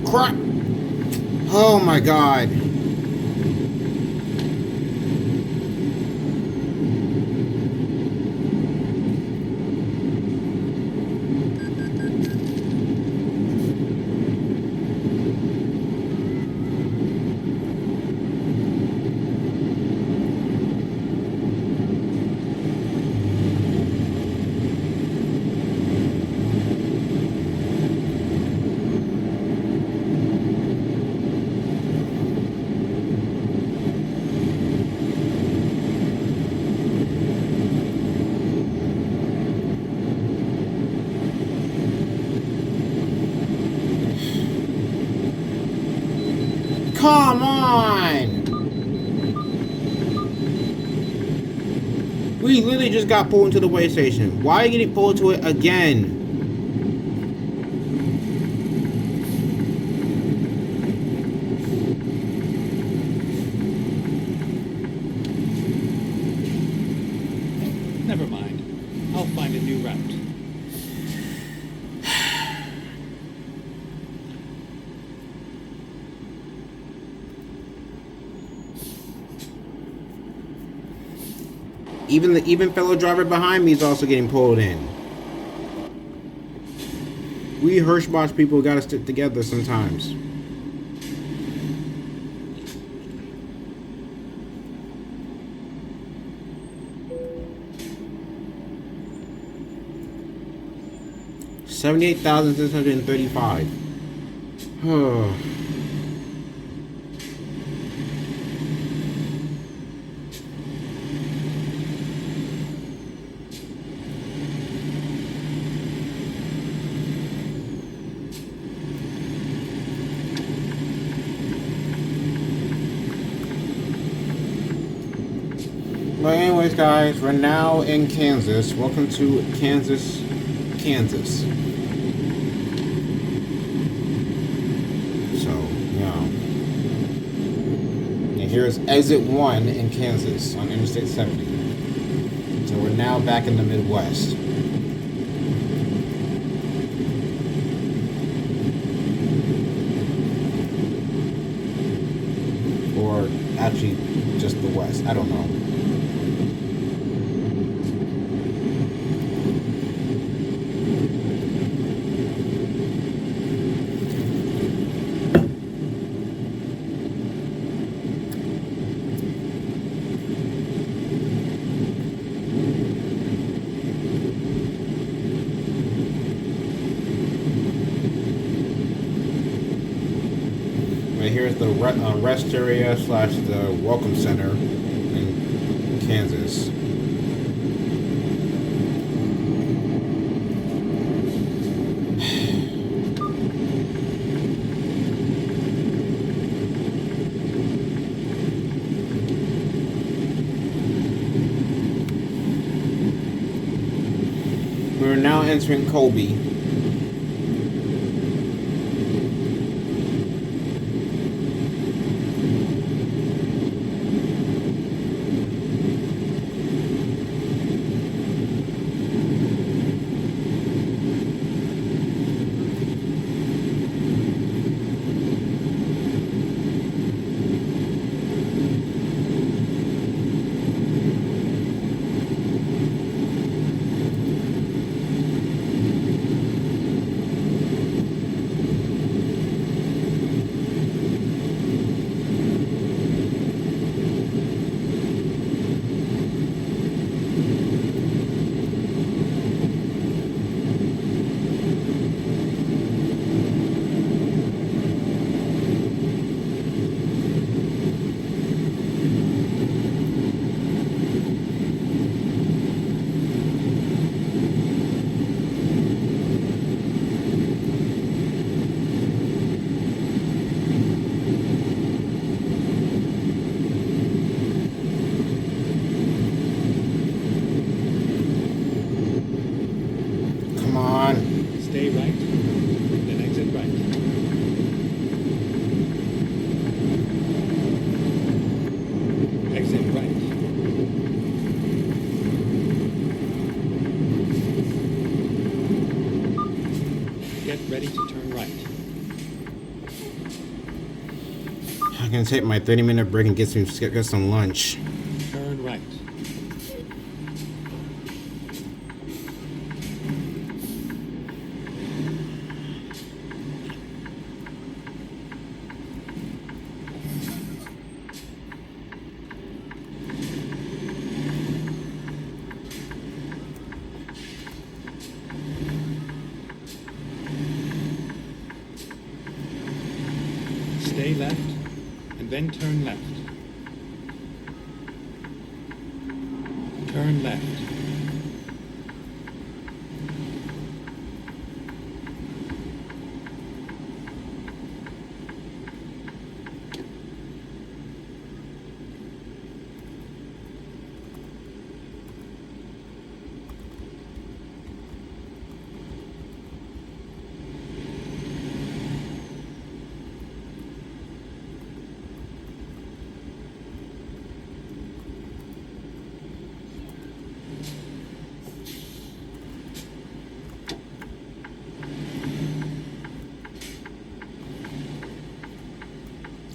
Crap! Oh my god. Come on! We literally just got pulled into the way station. Why are you getting pulled to it again? Never mind. I'll find a new route. Even fellow driver behind me is also getting pulled in. We Hirschbosch people gotta stick together sometimes. $78,635. But anyways, guys, we're now in Kansas. Welcome to Kansas, Kansas. So, yeah. And here's exit 1 in Kansas on Interstate 70. So we're now back in the Midwest. Or actually just the West. I don't know. Here's the rest area / the welcome center in Kansas. We're now entering Kobe. Come on. Stay right, then exit right. Exit right. Get ready to turn right. I'm gonna take my 30-minute break and get some lunch. Turn right. Stay left, and then turn left. Turn left.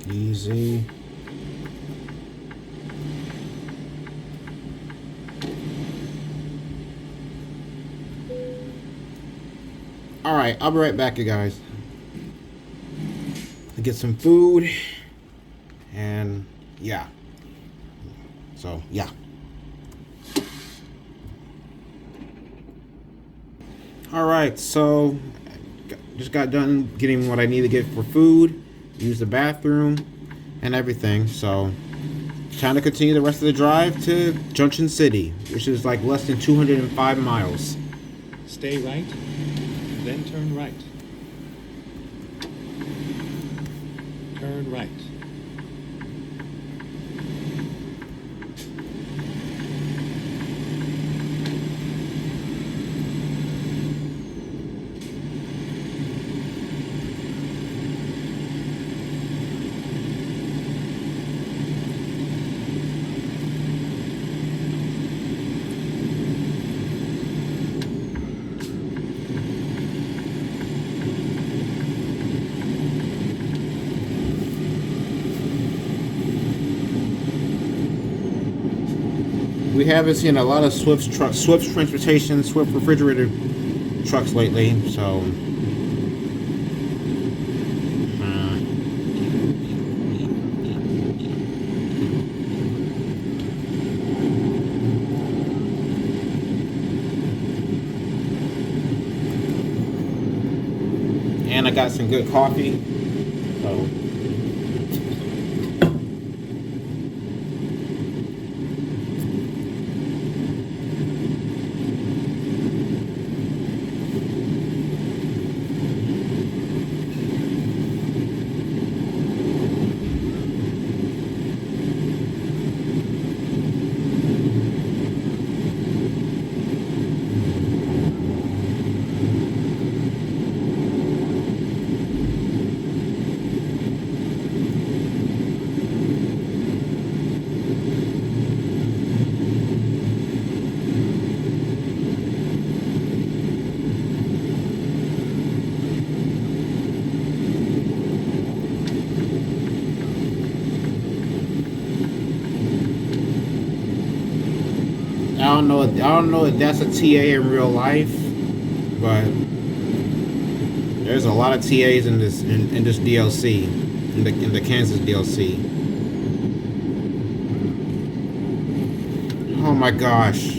Easy. Alright, I'll be right back, you guys. To get some food. And yeah. So, yeah. Alright, so just got done getting what I need to get for food. Use the bathroom and everything, so time to continue the rest of the drive to Junction City, which is like less than 205 miles. Stay right, then turn right. Turn right. We haven't seen a lot of Swift's transportation, Swift refrigerator trucks lately, so and I got some good coffee. So I don't know if that's a TA in real life, but there's a lot of TAs in this DLC, in the Kansas DLC. Oh my gosh.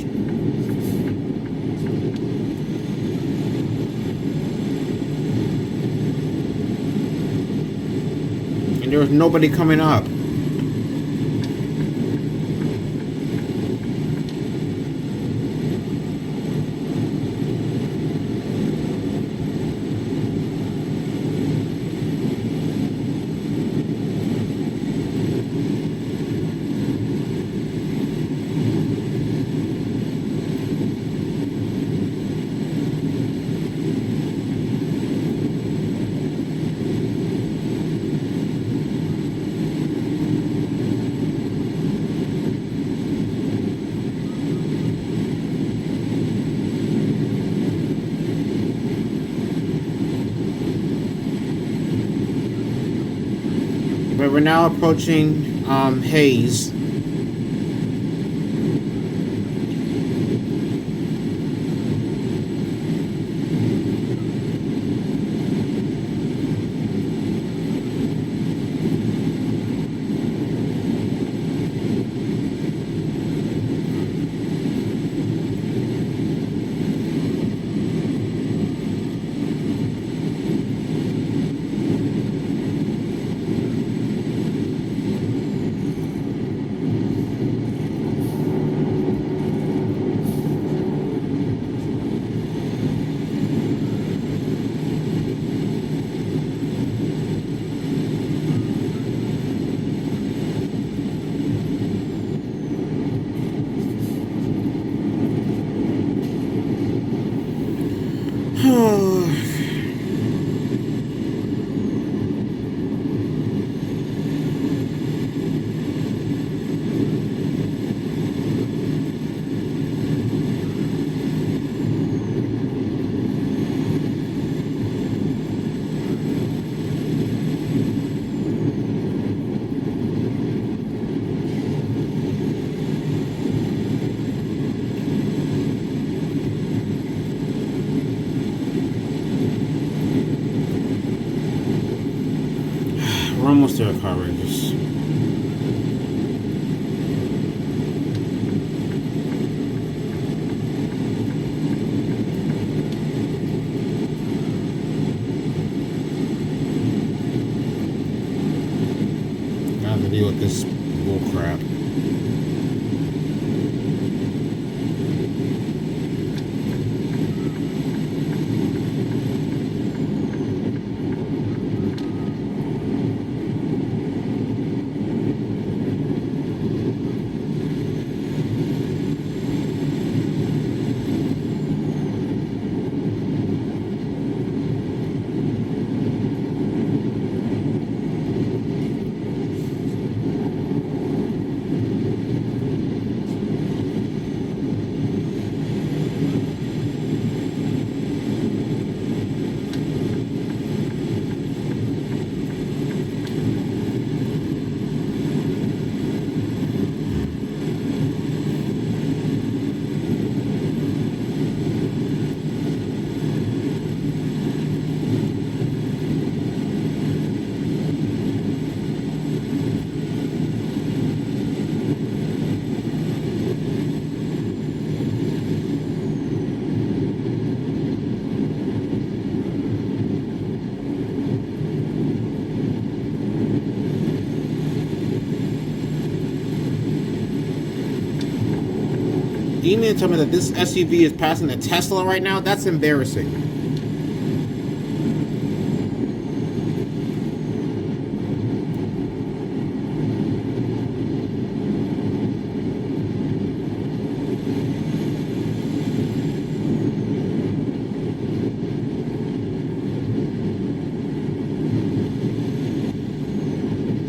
And there was nobody coming up. But we're now approaching Hayes. We're almost there, car rangers. I have to deal with this bull crap. You mean to tell me that this SUV is passing a Tesla right now? That's embarrassing.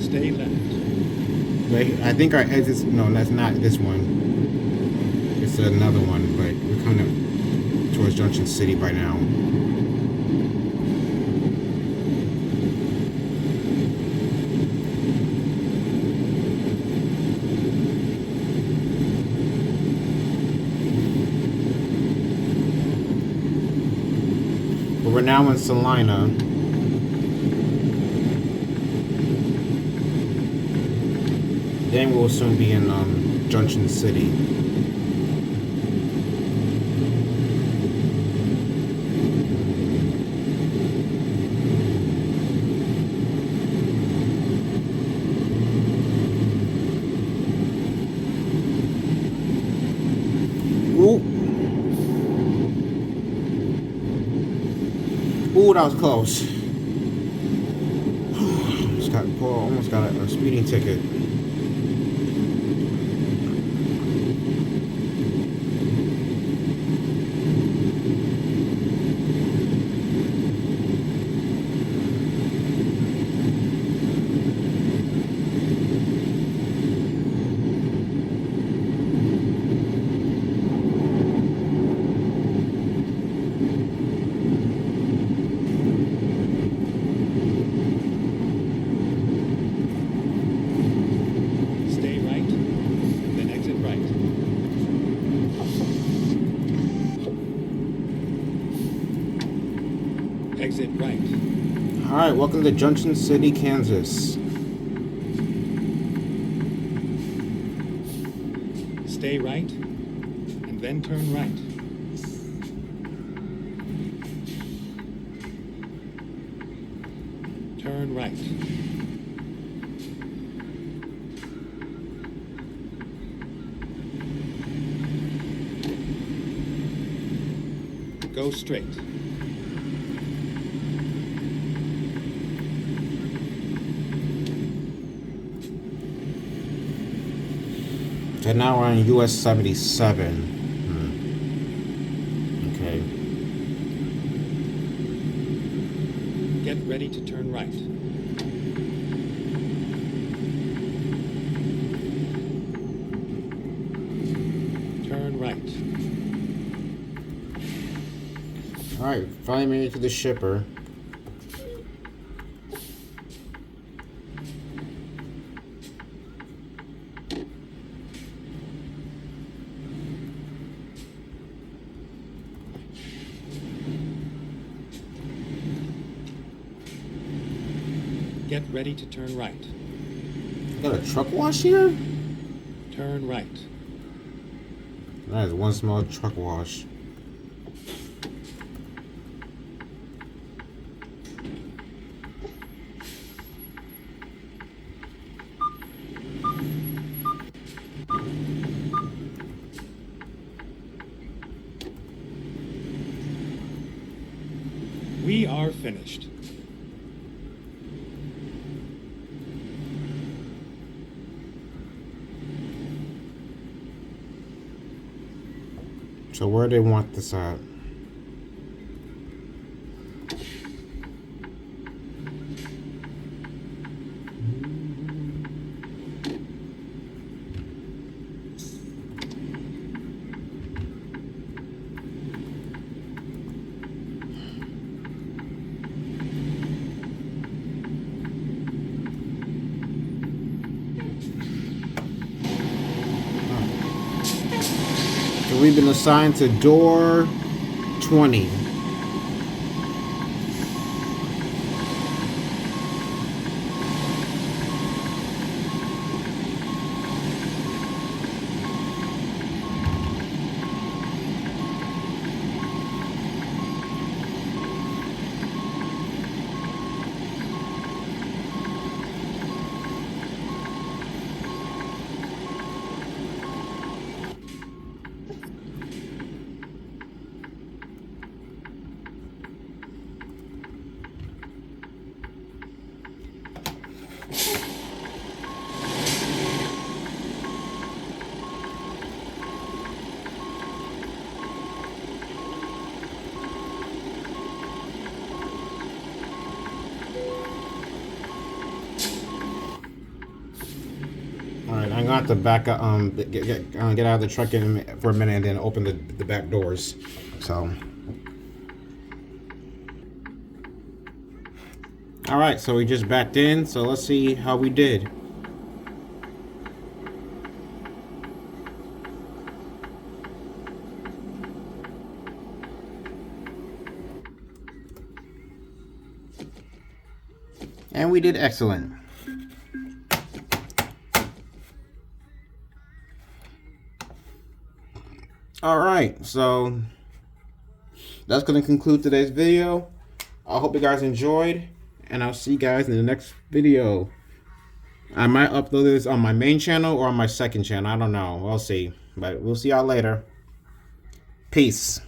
Stay left. Wait, I think our exit. No, that's not this one. It's another one, but we're coming towards Junction City by now. now in Salina. Then we'll soon be in Junction City. Ooh, that was close. Almost got a speeding ticket. Exit right. Alright, welcome to Junction City, Kansas. Stay right, and then turn right. Turn right. Go straight. And now we're on US 77. Okay. Get ready to turn right. Turn right. Alright, finally made it to the shipper. Get ready to turn right. Got a truck wash here? Turn right. That is one small truck wash. We are finished. So where do they want this at? So we've been assigned to door 20. Alright, I'm gonna have to back up, get out of the truck for a minute and then open the back doors. So, alright, so we just backed in. So let's see how we did. And we did excellent. Alright, so that's going to conclude today's video. I hope you guys enjoyed, and I'll see you guys in the next video. I might upload this on my main channel or on my second channel. I don't know. We'll see. But we'll see y'all later. Peace.